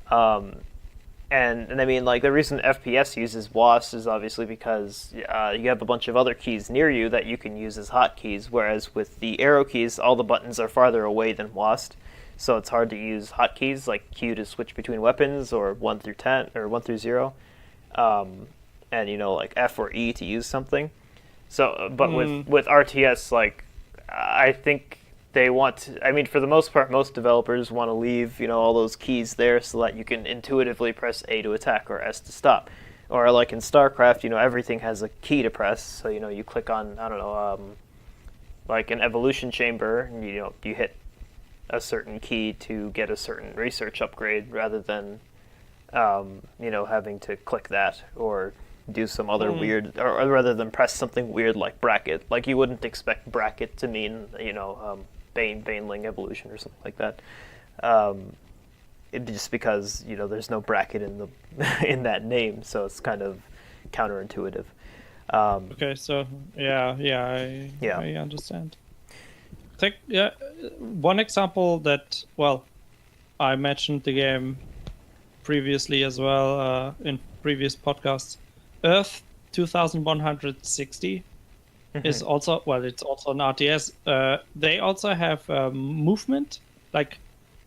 [SPEAKER 2] And I mean, like, the reason FPS uses WASD is obviously because you have a bunch of other keys near you that you can use as hotkeys, whereas with the arrow keys, all the buttons are farther away than WASD. So it's hard to use hotkeys, like Q to switch between weapons, or 1 through 10, or 1 through 0. And, like F or E to use something. So, but with RTS, like, I think... for the most part, most developers want to leave, all those keys there so that you can intuitively press A to attack or S to stop. Or like in StarCraft, everything has a key to press. So, you click on, I don't know, like an evolution chamber, and, you hit a certain key to get a certain research upgrade rather than, having to click that or do some other weird, or rather than press something weird like bracket. Like you wouldn't expect bracket to mean, Baneling evolution or something like that. Just because there's no bracket in the in that name, so it's kind of counterintuitive.
[SPEAKER 1] Okay, so I understand. I think one example that I mentioned the game previously as well in previous podcasts. Earth 2160. Is also it's also an RTS. They also have movement, like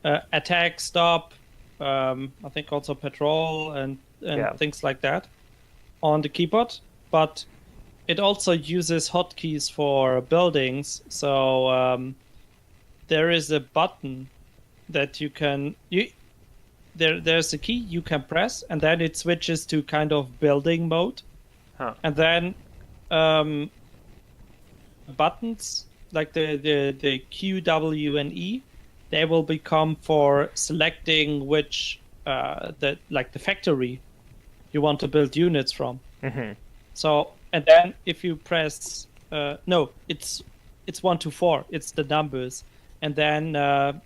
[SPEAKER 1] attack, stop, I think also patrol and things like that on the keyboard. But it also uses hotkeys for buildings. So there is a button that there's a key you can press, and then it switches to kind of building mode, and then buttons, like the Q, W, and E, they will become for selecting which the factory you want to build units from.
[SPEAKER 2] Mm-hmm.
[SPEAKER 1] So, and then if you press no, it's 1 to 4. It's the numbers, and then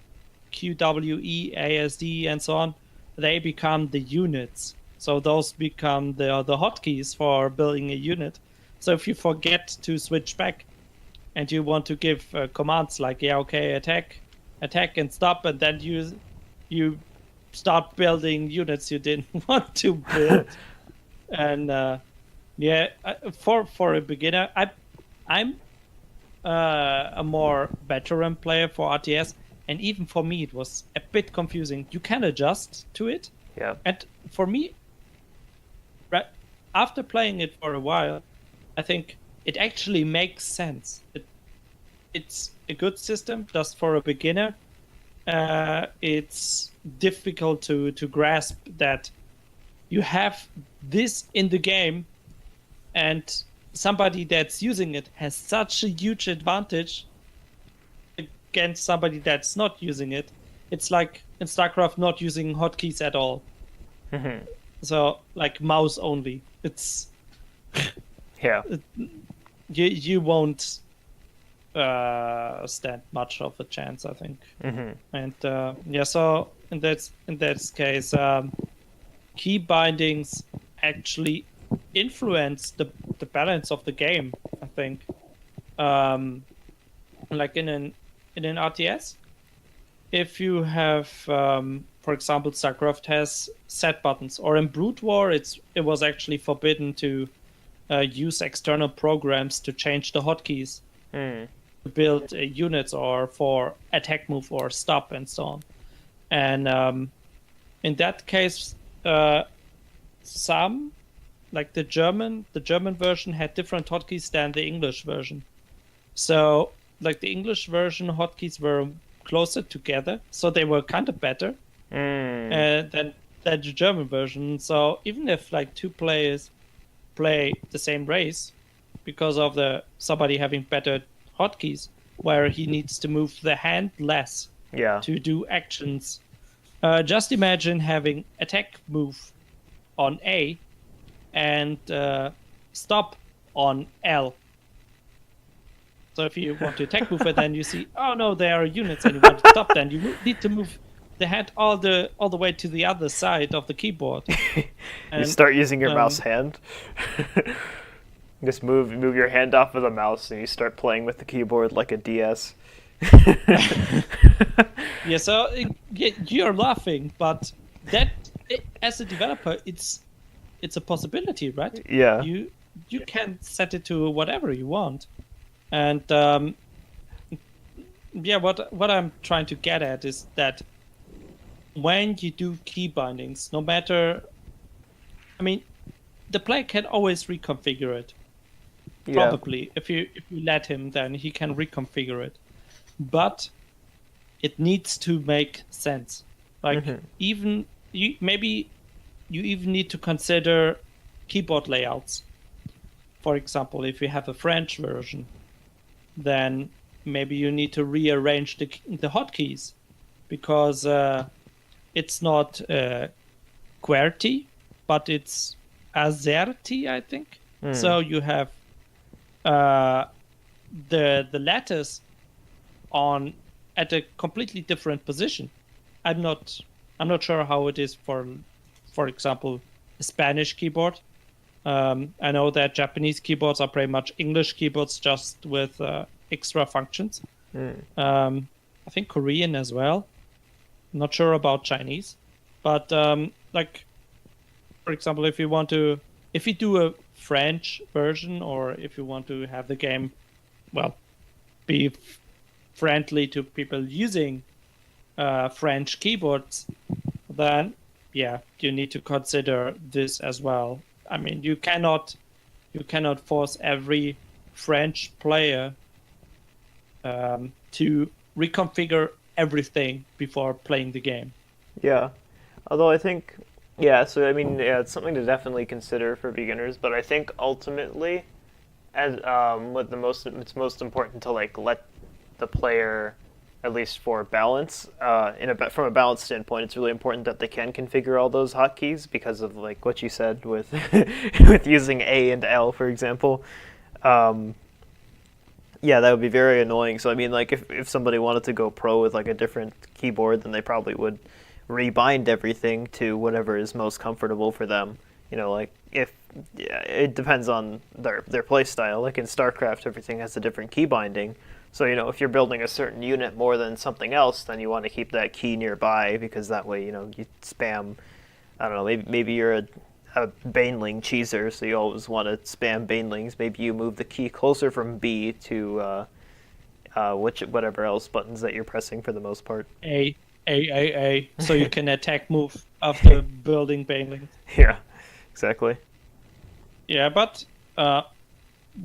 [SPEAKER 1] Q, W, E, A, S, D, and so on. They become the units. So those become the hotkeys for building a unit. So if you forget to switch back, and you want to give commands like attack, and stop, and then you start building units you didn't want to build, and for a beginner, I'm a more veteran player for RTS, and even for me it was a bit confusing. You can adjust to it,
[SPEAKER 2] Yeah.
[SPEAKER 1] and for me, right after playing it for a while, I think it actually makes sense. It's a good system just for a beginner. It's difficult to grasp that you have this in the game, and somebody that's using it has such a huge advantage against somebody that's not using it. It's like in StarCraft not using hotkeys at all.
[SPEAKER 2] Mm-hmm.
[SPEAKER 1] So like mouse only. It's
[SPEAKER 2] Yeah.
[SPEAKER 1] you won't stand much of a chance, I think.
[SPEAKER 2] Mm-hmm.
[SPEAKER 1] And so in that case, key bindings actually influence the balance of the game, I think. Like in an RTS, if you have, for example, StarCraft has set buttons, or in Brood War, it was actually forbidden to use external programs to change the hotkeys to build units or for attack move or stop and so on. And in that case, some, like the German version had different hotkeys than the English version. So like the English version hotkeys were closer together, so they were kind of better than the German version. So even if like two players play the same race, because of somebody having better hotkeys, where he needs to move the hand less to do actions. Just imagine having attack move on A and stop on L. So if you want to attack move it, then you see, oh no, there are units, and you want to stop. Then you need to move the hand all the way to the other side of the keyboard.
[SPEAKER 2] You start using your mouse hand. Just move your hand off of the mouse, and you start playing with the keyboard like a DS.
[SPEAKER 1] Yeah, so you're laughing, but as a developer, it's a possibility, right?
[SPEAKER 2] Yeah.
[SPEAKER 1] You can set it to whatever you want, and what I'm trying to get at is that when you do key bindings, no matter, I mean, the player can always reconfigure it. Probably, if you let him, then he can reconfigure it, but it needs to make sense. Like even you even need to consider keyboard layouts. For example, if you have a French version, then maybe you need to rearrange the hotkeys, because it's not QWERTY, but it's AZERTY, I think. So you have the letters on at a completely different position. I'm not sure how it is for example, a Spanish keyboard. I know that Japanese keyboards are pretty much English keyboards, just with extra functions. I think Korean as well. Not sure about Chinese, but like, for example, if you do a French version, or if you want to have the game, well, be friendly to people using French keyboards, then you need to consider this as well. I mean, you cannot force every French player to reconfigure everything before playing the game.
[SPEAKER 2] Yeah, although I think, so I mean, it's something to definitely consider for beginners, but I think ultimately As what the most it's most important to like let the player, at least for balance, from a balance standpoint, it's really important that they can configure all those hotkeys because of like what you said with with using A and L, for example. Um, yeah, that would be very annoying. So I mean, like if somebody wanted to go pro with like a different keyboard, then they probably would rebind everything to whatever is most comfortable for them. Like if yeah, it depends on their play style. Like in StarCraft, everything has a different key binding. So if you're building a certain unit more than something else, then you want to keep that key nearby because that way you spam. I don't know. Maybe you're a Baneling cheeser, so you always want to spam Banelings. Maybe you move the key closer from B to whatever else buttons that you're pressing for the most part.
[SPEAKER 1] A, A. So you can attack move after building Baneling.
[SPEAKER 2] Yeah, exactly.
[SPEAKER 1] Yeah, but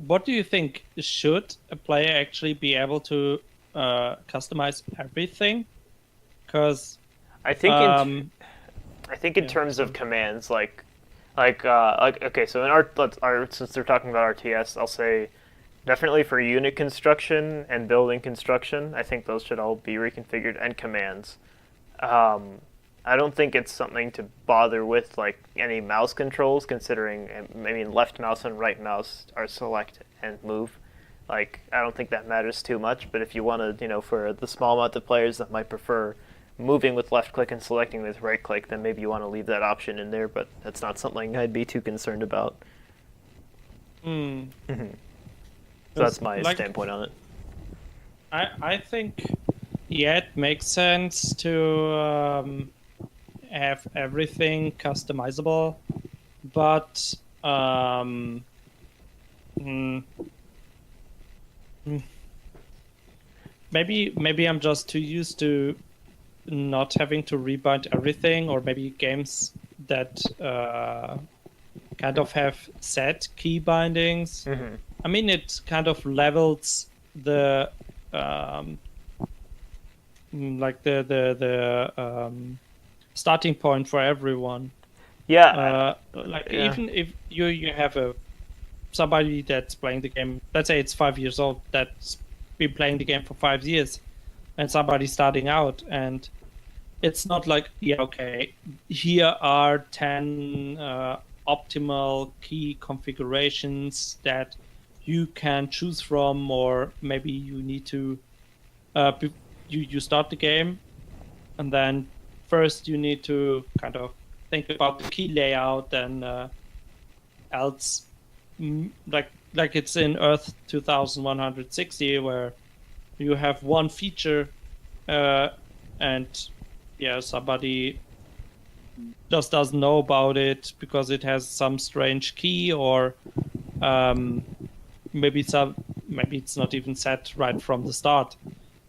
[SPEAKER 1] what do you think? Should a player actually be able to customize everything? Because
[SPEAKER 2] I think in terms of commands, like okay, so in since they're talking about RTS, I'll say definitely for unit construction and building construction, I think those should all be reconfigured, and commands. Um, I don't think it's something to bother with like any mouse controls, considering I mean left mouse and right mouse are select and move. Like I don't think that matters too much, but if you want to, for the small amount of players that might prefer moving with left click and selecting with right click, then maybe you want to leave that option in there, but that's not something I'd be too concerned about.
[SPEAKER 1] hmm,
[SPEAKER 2] So that's my standpoint on it.
[SPEAKER 1] I think yeah, it makes sense to have everything customizable, but mm, mm, maybe I'm just too used to not having to rebind everything, or maybe games that kind of have set key bindings.
[SPEAKER 2] Mm-hmm.
[SPEAKER 1] I mean, it kind of levels the like the starting point for everyone.
[SPEAKER 2] Yeah.
[SPEAKER 1] Like
[SPEAKER 2] Yeah.
[SPEAKER 1] even if you have somebody that's playing the game, let's say it's 5 years old, that's been playing the game for 5 years, and somebody starting out, and it's not like, yeah, okay, here are 10 optimal key configurations that you can choose from, or maybe you need to you start the game, and then first you need to kind of think about the key layout, and else like it's in Earth 2160, where you have one feature and yeah, somebody just doesn't know about it because it has some strange key, or maybe it's not even set right from the start.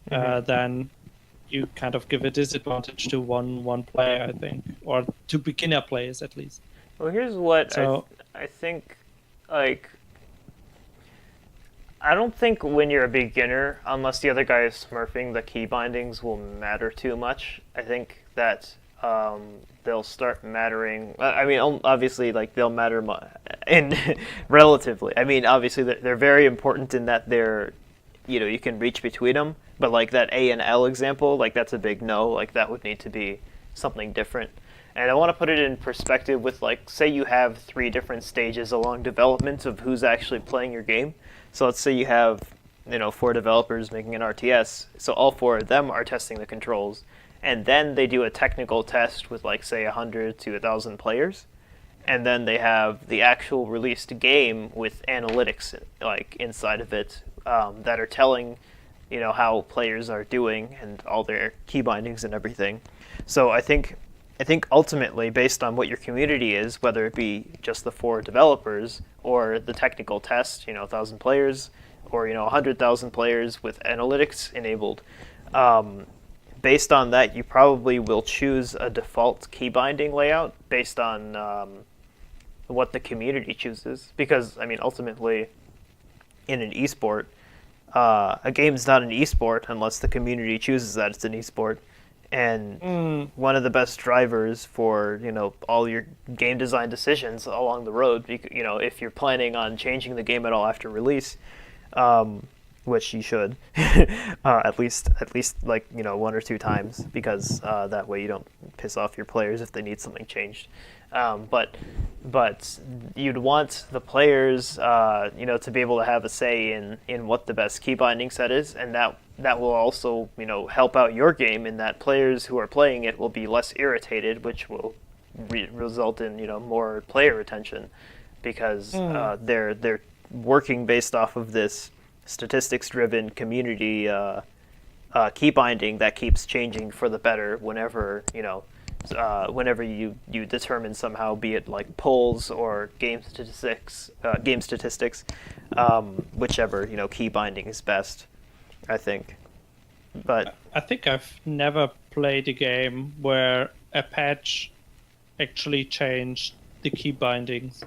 [SPEAKER 1] Then you kind of give a disadvantage to one player, I think, or to beginner players at least.
[SPEAKER 2] Well, here's what I think. Like, I don't think when you're a beginner, unless the other guy is smurfing, the key bindings will matter too much. I think that they'll start mattering. I mean, obviously, like they'll matter in relatively. I mean, obviously, they're very important in that they're, you can reach between them. But like that A and L example, like that's a big no. Like that would need to be something different. And I want to put it in perspective with, like, say you have 3 different stages along development of who's actually playing your game. So let's say you have, 4 developers making an RTS. So all 4 of them are testing the controls. And then they do a technical test with, like, say 100 to 1,000 players. And then they have the actual released game with analytics, like, inside of it that are telling, how players are doing and all their key bindings and everything. So I think ultimately, based on what your community is, whether it be just the 4 developers or the technical test, 1,000 players, or 100,000 players with analytics enabled, based on that, you probably will choose a default key binding layout based on what the community chooses. Because, I mean, ultimately, in an esport, a game's not an esport unless the community chooses that it's an esport. And
[SPEAKER 1] Mm,
[SPEAKER 2] one of the best drivers for all your game design decisions along the road, if you're planning on changing the game at all after release, um, which you should, at least like one or two times, because that way you don't piss off your players if they need something changed. But you'd want the players, to be able to have a say in what the best key binding set is, and that will also help out your game in that players who are playing it will be less irritated, which will result in more player retention, because
[SPEAKER 1] mm.
[SPEAKER 2] they're working based off of this statistics-driven community key binding that keeps changing for the better whenever you determine somehow, be it like polls or game statistics, whichever key binding is best, I think. But
[SPEAKER 1] I think I've never played a game where a patch actually changed the key bindings.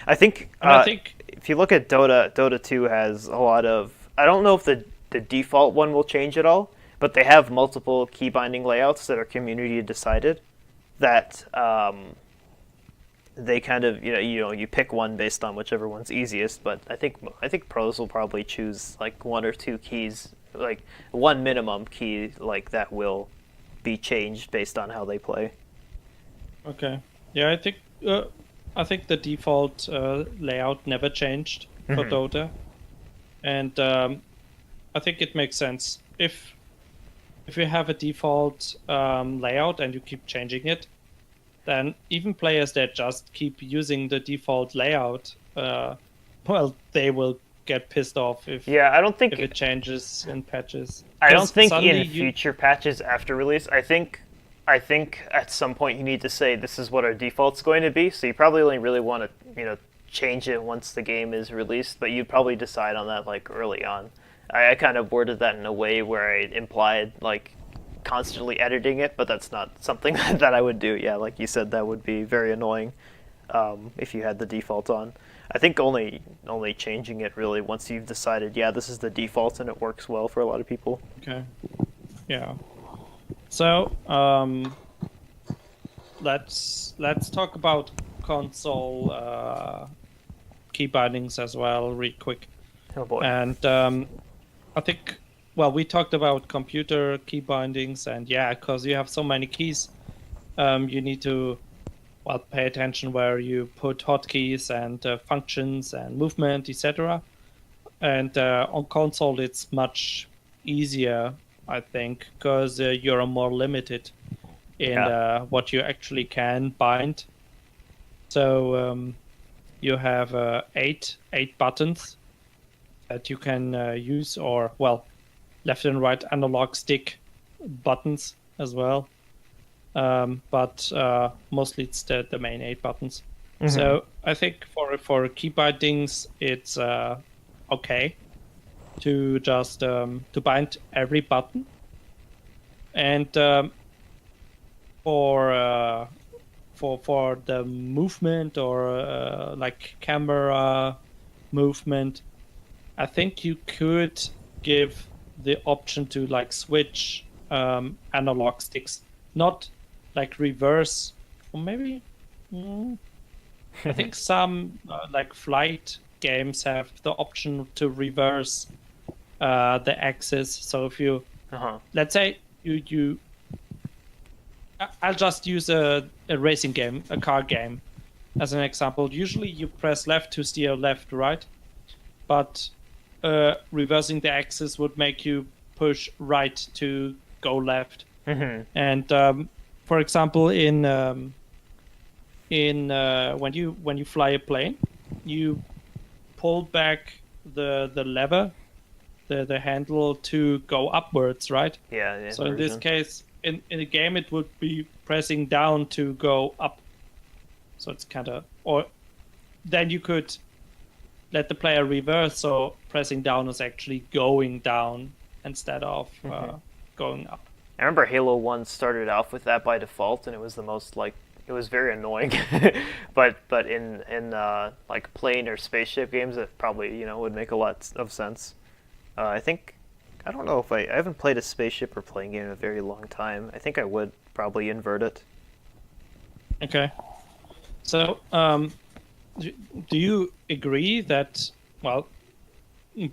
[SPEAKER 2] I think
[SPEAKER 1] And I think,
[SPEAKER 2] if you look at Dota 2 has a lot of. I don't know if the default one will change at all, but they have multiple key binding layouts that are community decided. That they kind of you pick one based on whichever one's easiest. But I think pros will probably choose like one or two keys, like one minimum key, like that will be changed based on how they play.
[SPEAKER 1] okay. Yeah, I think the default layout never changed for Dota. And I think it makes sense. If you have a default layout and you keep changing it, then even players that just keep using the default layout, well, they will get pissed off
[SPEAKER 2] Yeah, I don't think
[SPEAKER 1] if it changes in patches.
[SPEAKER 2] I don't
[SPEAKER 1] 'Cause
[SPEAKER 2] think
[SPEAKER 1] suddenly
[SPEAKER 2] in future patches after release. I think at some point you need to say this is what our default's going to be. So you probably only really want to change it once the game is released, but you'd probably decide on that like early on. I kind of worded that in a way where I implied like constantly editing it, but that's not something that I would do. Yeah, like you said, that would be very annoying if you had the default on. I think only changing it really once you've decided, yeah, this is the default and it works well for a lot of people.
[SPEAKER 1] Okay. Yeah. So let's talk about console key bindings as well, real quick.
[SPEAKER 2] Oh boy.
[SPEAKER 1] And I think, well, we talked about computer key bindings, and yeah, because you have so many keys, you need to, well, pay attention where you put hotkeys and functions and movement, etc. And on console, it's much easier, I think, because you're more limited in
[SPEAKER 2] Yeah.
[SPEAKER 1] what you actually can bind. So you have eight buttons that you can use, or well, left and right analog stick buttons as well. But mostly it's the main 8 buttons. So I think for key bindings, it's okay to just to bind every button, and for for the movement or like camera movement, I think you could give the option to like switch analog sticks, not like reverse, or maybe I think some like flight games have the option to reverse the axis. So if you,
[SPEAKER 2] Uh-huh.
[SPEAKER 1] let's say I'll just use a racing game, a car game, as an example. Usually you press left to steer left, right? But reversing the axis would make you push right to go left. And for example, in when you fly a plane, you pull back the lever, the handle to go upwards, right?
[SPEAKER 2] Yeah.
[SPEAKER 1] So in this case, in a game, it would be pressing down to go up. So it's kind of, or then you could let the player reverse. So pressing down is actually going down instead of going up.
[SPEAKER 2] I remember Halo 1 started off with that by default, and it was the most like it was very annoying. but in like plane or spaceship games, it probably would make a lot of sense. I think I don't know if I haven't played a spaceship or plane game in a very long time. I think I would probably invert it.
[SPEAKER 1] Okay. So, do you agree that, well,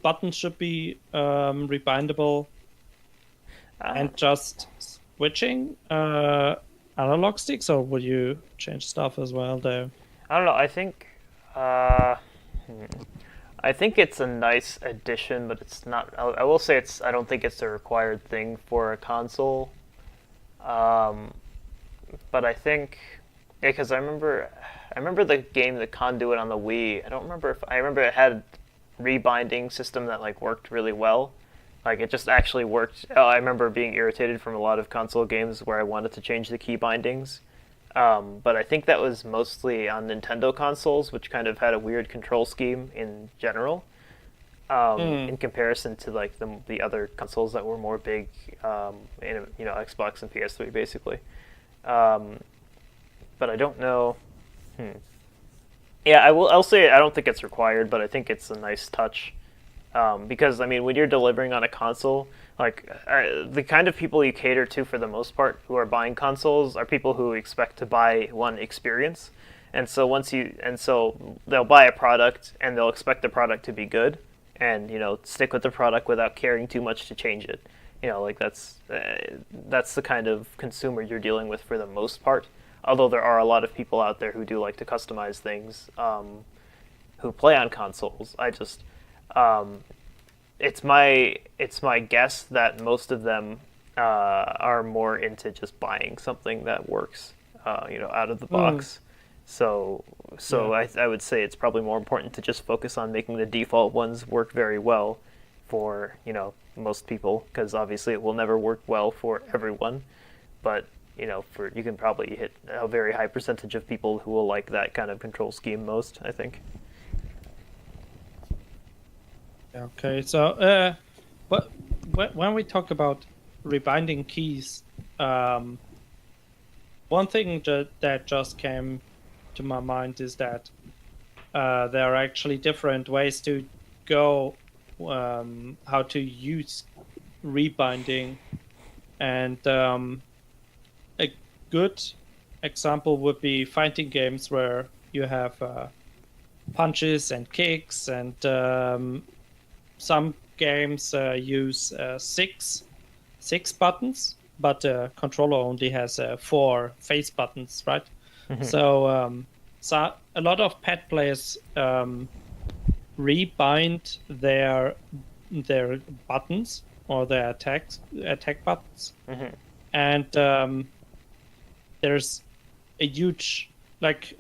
[SPEAKER 1] buttons should be rebindable
[SPEAKER 2] Uh,
[SPEAKER 1] and just switching analog sticks, or would you change stuff as well, though?
[SPEAKER 2] I don't know. Uh, hmm. I think it's a nice addition, but it's not. I will say it's. I don't think it's a required thing for a console. Um, but I think, yeah, because I remember the game, the Conduit on the Wii. I don't remember if I remember it had rebinding system that like worked really well. Like it just actually worked. I remember being irritated from a lot of console games where I wanted to change the key bindings. But I think that was mostly on Nintendo consoles, which kind of had a weird control scheme in general,
[SPEAKER 1] Hmm.
[SPEAKER 2] in comparison to like the other consoles that were more big, Xbox and PS3 basically. Um, but I don't know. Hmm. Yeah, I'll say I don't think it's required, but I think it's a nice touch. Because I mean, when you're delivering on a console, like the kind of people you cater to for the most part who are buying consoles are people who expect to buy one experience, and so they'll buy a product and they'll expect the product to be good, and stick with the product without caring too much to change it. Like that's the kind of consumer you're dealing with for the most part. Although there are a lot of people out there who do like to customize things, who play on consoles. Um, it's my guess that most of them are more into just buying something that works, out of the
[SPEAKER 1] Hmm.
[SPEAKER 2] box. So
[SPEAKER 1] Yeah.
[SPEAKER 2] I would say it's probably more important to just focus on making the default ones work very well for most people, because obviously it will never work well for everyone. But for you can probably hit a very high percentage of people who will like that kind of control scheme most, I think.
[SPEAKER 1] Okay. So, but when we talk about rebinding keys, um, one thing that just came to my mind is that there are actually different ways to go, how to use rebinding, and a good example would be fighting games where you have punches and kicks, and some games use six buttons, but the controller only has four face buttons, right? So a lot of pad players rebind their buttons or their attack buttons, and there's a huge, like,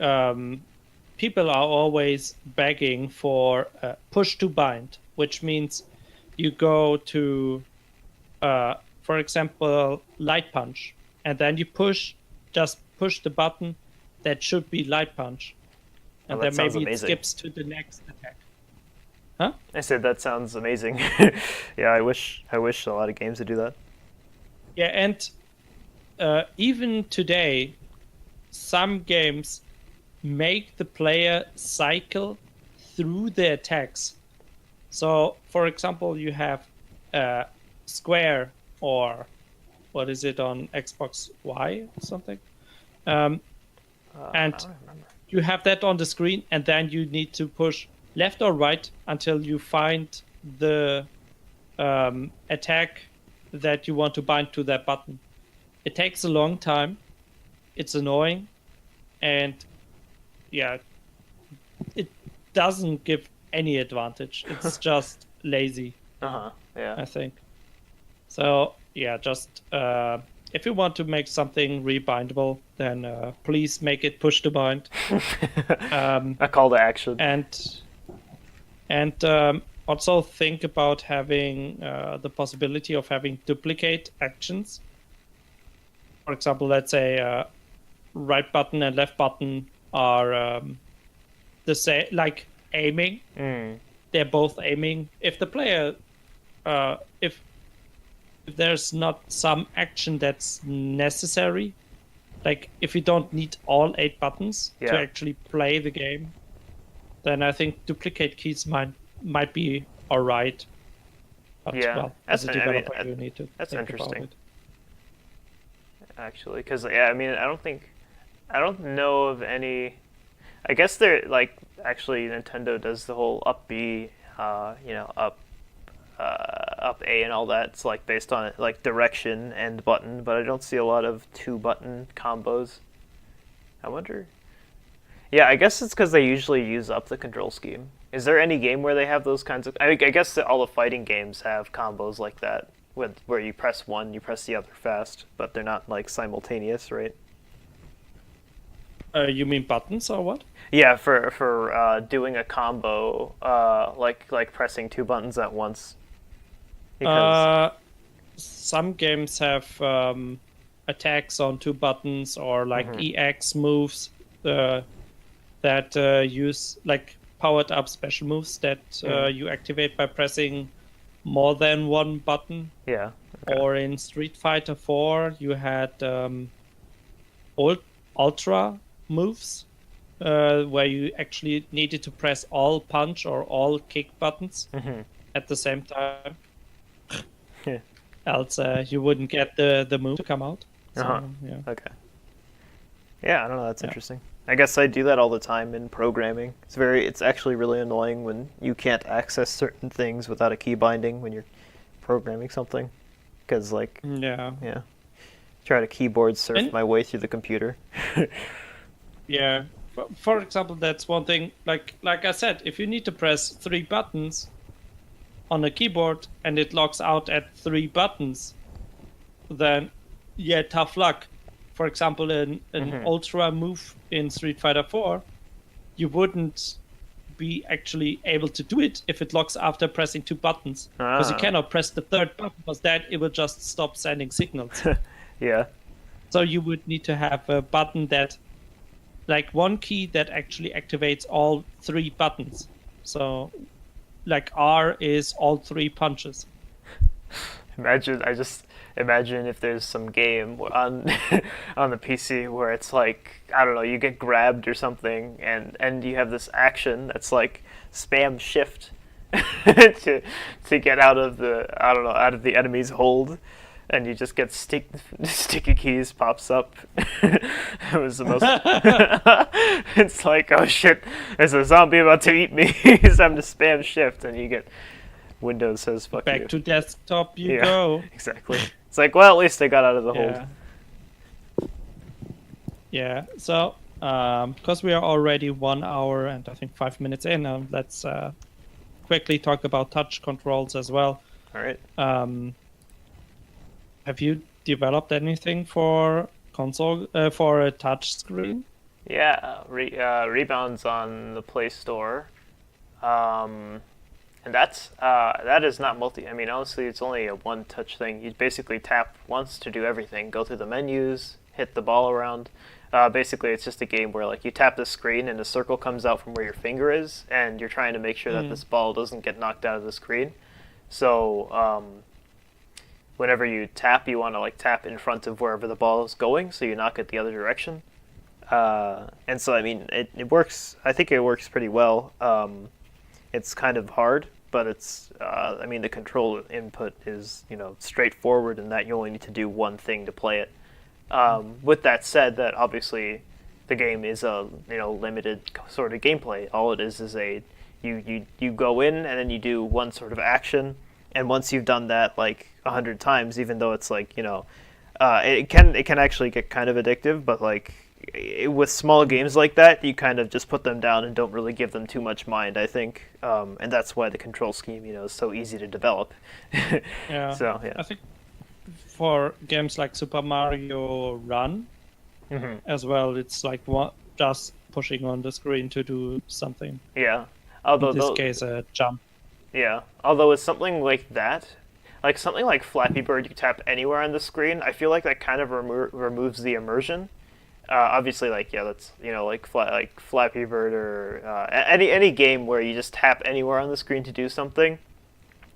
[SPEAKER 1] people are always begging for push to bind, which means you go to, for example, light punch, and then you just push the button that should be light punch,
[SPEAKER 2] Oh,
[SPEAKER 1] and
[SPEAKER 2] that
[SPEAKER 1] then
[SPEAKER 2] sounds
[SPEAKER 1] maybe it
[SPEAKER 2] amazing.
[SPEAKER 1] skips to the next attack. Huh?
[SPEAKER 2] I said that sounds amazing. Yeah, I wish a lot of games would do that.
[SPEAKER 1] Yeah, and even today, some games make the player cycle through the attacks. So, for example, you have square, or what is it on Xbox Y or something, um,
[SPEAKER 2] I
[SPEAKER 1] and
[SPEAKER 2] don't remember.
[SPEAKER 1] you have that on the screen, and then you need to push left or right until you find the attack that you want to bind to that button. It takes a long time. It's annoying, and yeah, it doesn't give any advantage. It's just lazy,
[SPEAKER 2] Uh-huh. Yeah.
[SPEAKER 1] I think. So yeah, just if you want to make something rebindable, then please make it push to bind. Um,
[SPEAKER 2] A call to action.
[SPEAKER 1] and also think about having the possibility of having duplicate actions. For example, let's say right button and left button are the same, like aiming.
[SPEAKER 2] Mm.
[SPEAKER 1] They're both aiming. If the player, if there's not some action that's necessary, like if you don't need all 8 buttons to
[SPEAKER 2] Yeah.
[SPEAKER 1] actually play the game, then I think duplicate keys might be all right. But
[SPEAKER 2] Yeah,
[SPEAKER 1] well, as a developer,
[SPEAKER 2] I mean,
[SPEAKER 1] you need to
[SPEAKER 2] that's
[SPEAKER 1] think about
[SPEAKER 2] interesting
[SPEAKER 1] it.
[SPEAKER 2] actually, because yeah, I mean, I don't know of any. I guess they're like actually Nintendo does the whole up B, up A and all that. It's like based on like direction and button, but I don't see a lot of two button combos. I wonder. Yeah, I guess it's because they usually use up the control scheme. Is there any game where they have those kinds of? I guess that all the fighting games have combos like that, with where you press one, you press the other fast, but they're not like simultaneous, right?
[SPEAKER 1] You mean buttons or what?
[SPEAKER 2] Yeah, for doing a combo, like pressing two buttons at once, because.
[SPEAKER 1] Some games have attacks on two buttons or like
[SPEAKER 2] Mhm.
[SPEAKER 1] EX moves that use like powered up special moves that you activate by pressing more than one button.
[SPEAKER 2] Yeah. Okay.
[SPEAKER 1] Or in Street Fighter 4, you had ultra moves where you actually needed to press all punch or all kick buttons at the same time.
[SPEAKER 2] Yeah.
[SPEAKER 1] Else you wouldn't get the move to come out. So,
[SPEAKER 2] Uh-huh.
[SPEAKER 1] yeah.
[SPEAKER 2] Okay. Yeah, I don't know. That's
[SPEAKER 1] Yeah.
[SPEAKER 2] interesting. I guess I do that all the time in programming. It's actually really annoying when you can't access certain things without a key binding when you're programming something, because like
[SPEAKER 1] Yeah.
[SPEAKER 2] yeah, try to keyboard surf
[SPEAKER 1] And
[SPEAKER 2] my way through the computer.
[SPEAKER 1] yeah, for example, that's one thing. Like I said, if you need to press three buttons on a keyboard and it locks out at three buttons, then yeah, tough luck. For example, an ultra move in Street Fighter 4, you wouldn't be actually able to do it if it locks after pressing two buttons. Because you
[SPEAKER 2] Ah.
[SPEAKER 1] cannot press the third button, because that it will just stop sending signals.
[SPEAKER 2] Yeah.
[SPEAKER 1] So you would need to have a button that, like one key that actually activates all three buttons. So, like R is all three punches.
[SPEAKER 2] I just imagine if there's some game on on the PC where it's like, I don't know, you get grabbed or something, and you have this action that's like spam shift to get out of the, I don't know, out of the enemy's hold, and you just get sticky keys pops up. It was the most. It's like, oh shit, there's a zombie about to eat me. It's time to spam shift, and you get. Windows says fuck you.
[SPEAKER 1] Back to desktop you go.
[SPEAKER 2] Exactly. It's like, well, at least I got out of the hold.
[SPEAKER 1] Yeah. So, because we are already 1 hour and I think 5 minutes in, let's quickly talk about touch controls as well.
[SPEAKER 2] All right.
[SPEAKER 1] Have you developed anything for console for a touch screen?
[SPEAKER 2] Yeah, Rebound's on the Play Store, and that is not multi. I mean, honestly, it's only a one-touch thing. You basically tap once to do everything. Go through the menus, hit the ball around. Basically, it's just a game where like you tap the screen and a circle comes out from where your finger is, and you're trying to make sure that this ball doesn't get knocked out of the screen. So whenever you tap, you want to like tap in front of wherever the ball is going, so you knock it the other direction. And so, I mean, it works. I think it works pretty well. It's kind of hard, but it's. I mean, the control input is straightforward in that you only need to do one thing to play it. With that said, that obviously the game is a limited sort of gameplay. All it is a you go in and then you do one sort of action, and once you've done that like 100 times, even though it's like it can actually get kind of addictive, but like with small games like that, you kind of just put them down and don't really give them too much mind, I think, and that's why the control scheme is so easy to develop.
[SPEAKER 1] Yeah.
[SPEAKER 2] So yeah,
[SPEAKER 1] I think for games like Super Mario Run as well, it's like just pushing on the screen to do something.
[SPEAKER 2] Yeah. Although
[SPEAKER 1] in this case, a jump.
[SPEAKER 2] Yeah. Although with something like that, like something like Flappy Bird, you tap anywhere on the screen. I feel like that kind of removes the immersion. Obviously, like that's like Flappy Bird or any game where you just tap anywhere on the screen to do something,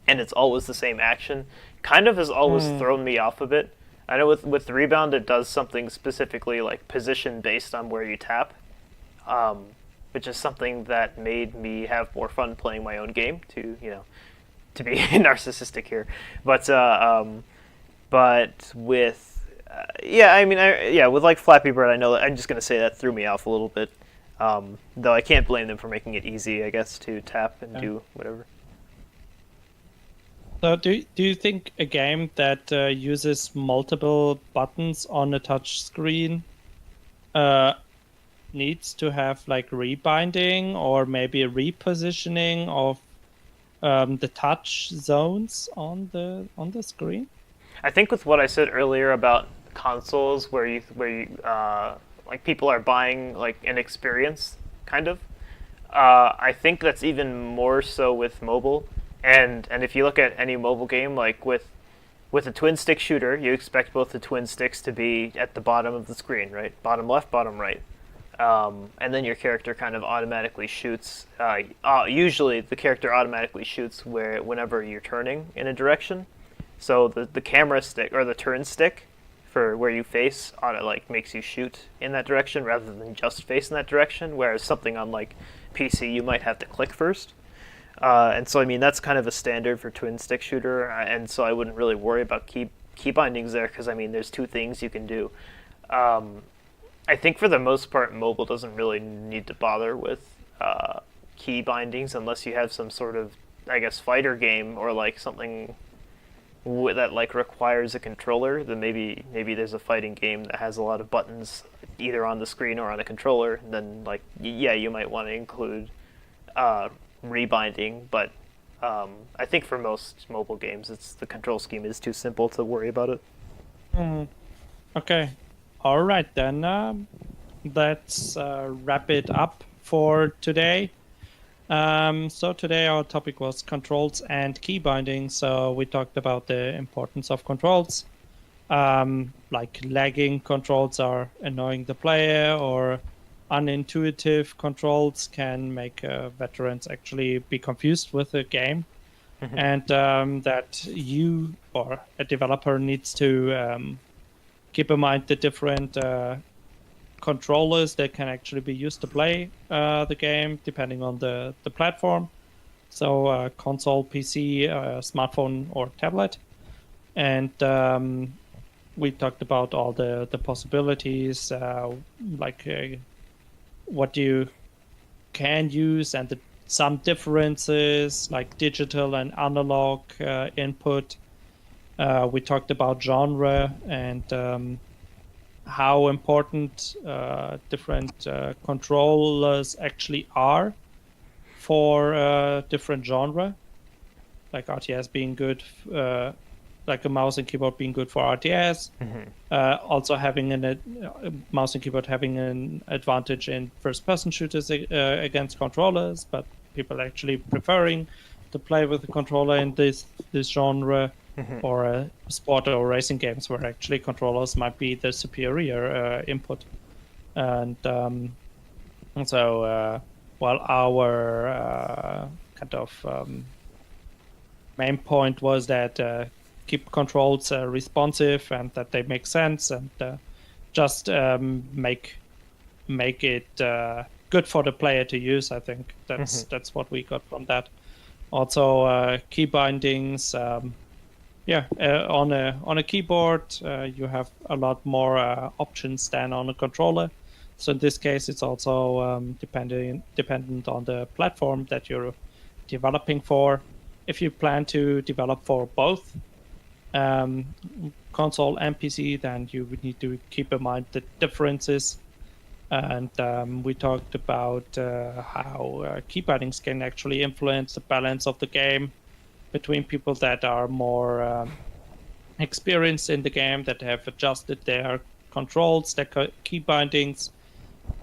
[SPEAKER 2] and it's always the same action. Kind of has always thrown me off a bit. I know with Rebound it does something specifically like position based on where you tap, which is something that made me have more fun playing my own game to to be narcissistic here, but with yeah, I mean, with like Flappy Bird, I know that I'm just gonna say that threw me off a little bit. Though I can't blame them for making it easy, I guess, to tap and do whatever.
[SPEAKER 1] So do you think a game that uses multiple buttons on a touch screen needs to have like rebinding or maybe a repositioning of the touch zones on the screen?
[SPEAKER 2] I think with what I said earlier about consoles, where you like people are buying like an experience, kind of. I think that's even more so with mobile. And if you look at any mobile game, like with a twin stick shooter, you expect both the twin sticks to be at the bottom of the screen, right? Bottom left, bottom right. And then your character kind of automatically shoots. Usually, the character automatically shoots whenever you're turning in a direction. So the camera stick or the turn stick for where you face makes you shoot in that direction rather than just face in that direction. Whereas something on like PC, you might have to click first. And so I mean that's kind of a standard for twin stick shooter, and so I wouldn't really worry about key bindings there because I mean there's two things you can do. I think for the most part, mobile doesn't really need to bother with key bindings unless you have some sort of, I guess, fighter game or like something that like requires a controller. Then maybe there's a fighting game that has a lot of buttons either on the screen or on a controller. Then like yeah, you might want to include rebinding, but I think for most mobile games, the control scheme is too simple to worry about it.
[SPEAKER 1] Okay. All right, then let's wrap it up for today. So today our topic was controls and key binding. So we talked about the importance of controls. Like lagging controls are annoying the player, or unintuitive controls can make veterans actually be confused with the game. And that you or a developer needs to keep in mind the different controllers that can actually be used to play the game depending on the platform. So console, PC, smartphone, or tablet. And we talked about all the possibilities, what you can use and some differences like digital and analog input. We talked about genre and how important different controllers actually are for different genre, like RTS being good, like a mouse and keyboard being good for RTS. Also having a mouse and keyboard having an advantage in first-person shooters against controllers, but people actually preferring to play with the controller in this genre. Or sport or racing games where actually controllers might be the superior input. And so while our kind of main point was that keep controls responsive and that they make sense and just make it good for the player to use. I think that's what we got from that. Also key bindings. On a keyboard, you have a lot more options than on a controller. So in this case, it's also dependent on the platform that you're developing for. If you plan to develop for both console and PC, then you would need to keep in mind the differences. And we talked about how key bindings can actually influence the balance of the game between people that are more experienced in the game, that have adjusted their controls, their key bindings,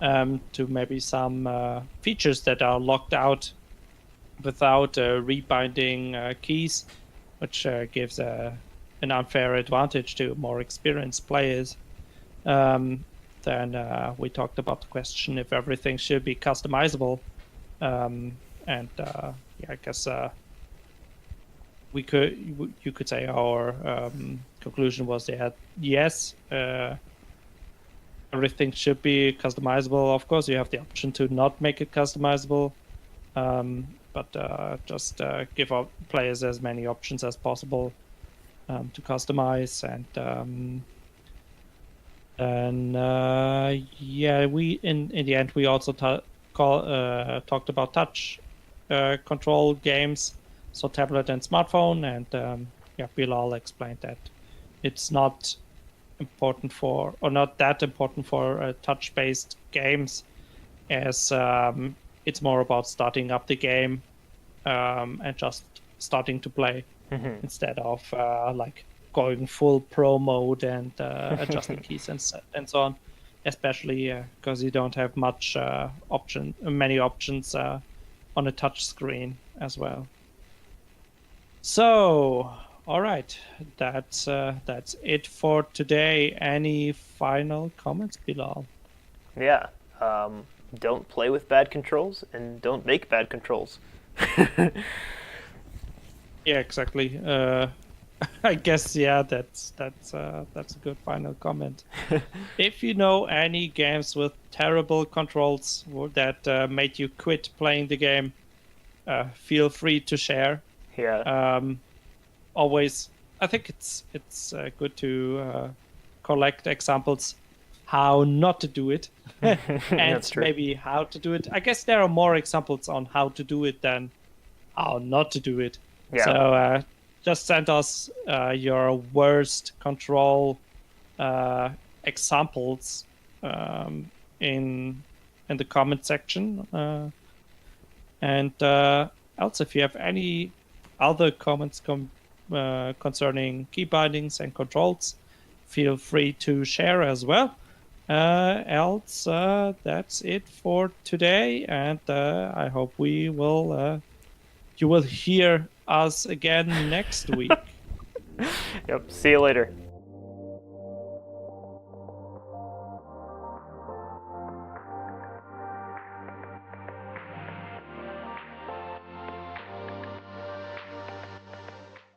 [SPEAKER 1] to maybe some features that are locked out without rebinding keys, which gives an unfair advantage to more experienced players. Then we talked about the question if everything should be customizable. I guess you could say our conclusion was that yes, everything should be customizable. Of course, you have the option to not make it customizable. but just give our players as many options as possible to customize. And yeah, we in the end we also talked about touch control games, so tablet and smartphone, and yeah, Bilal explained that it's not important for, or not that important for touch-based games, as it's more about starting up the game and just starting to play instead of like going full pro mode and adjusting keys and so on. Especially because you don't have many options on a touch screen as well. So, all right, that's it for today. Any final comments, Bilal?
[SPEAKER 2] Yeah. Don't play with bad controls and don't make bad controls.
[SPEAKER 1] Yeah, exactly. I guess yeah, that's a good final comment. If you know any games with terrible controls that made you quit playing the game, feel free to share.
[SPEAKER 2] Yeah.
[SPEAKER 1] Always, I think it's good to collect examples how not to do it, and
[SPEAKER 2] That's true.
[SPEAKER 1] maybe how to do it. I guess there are more examples on how to do it than how not to do it.
[SPEAKER 2] Yeah.
[SPEAKER 1] So just send us your worst control examples in the comment section, and also if you have any other comments concerning key bindings and controls, feel free to share as well. Else, that's it for today, and I hope you will hear us again next week.
[SPEAKER 2] Yep. See you later.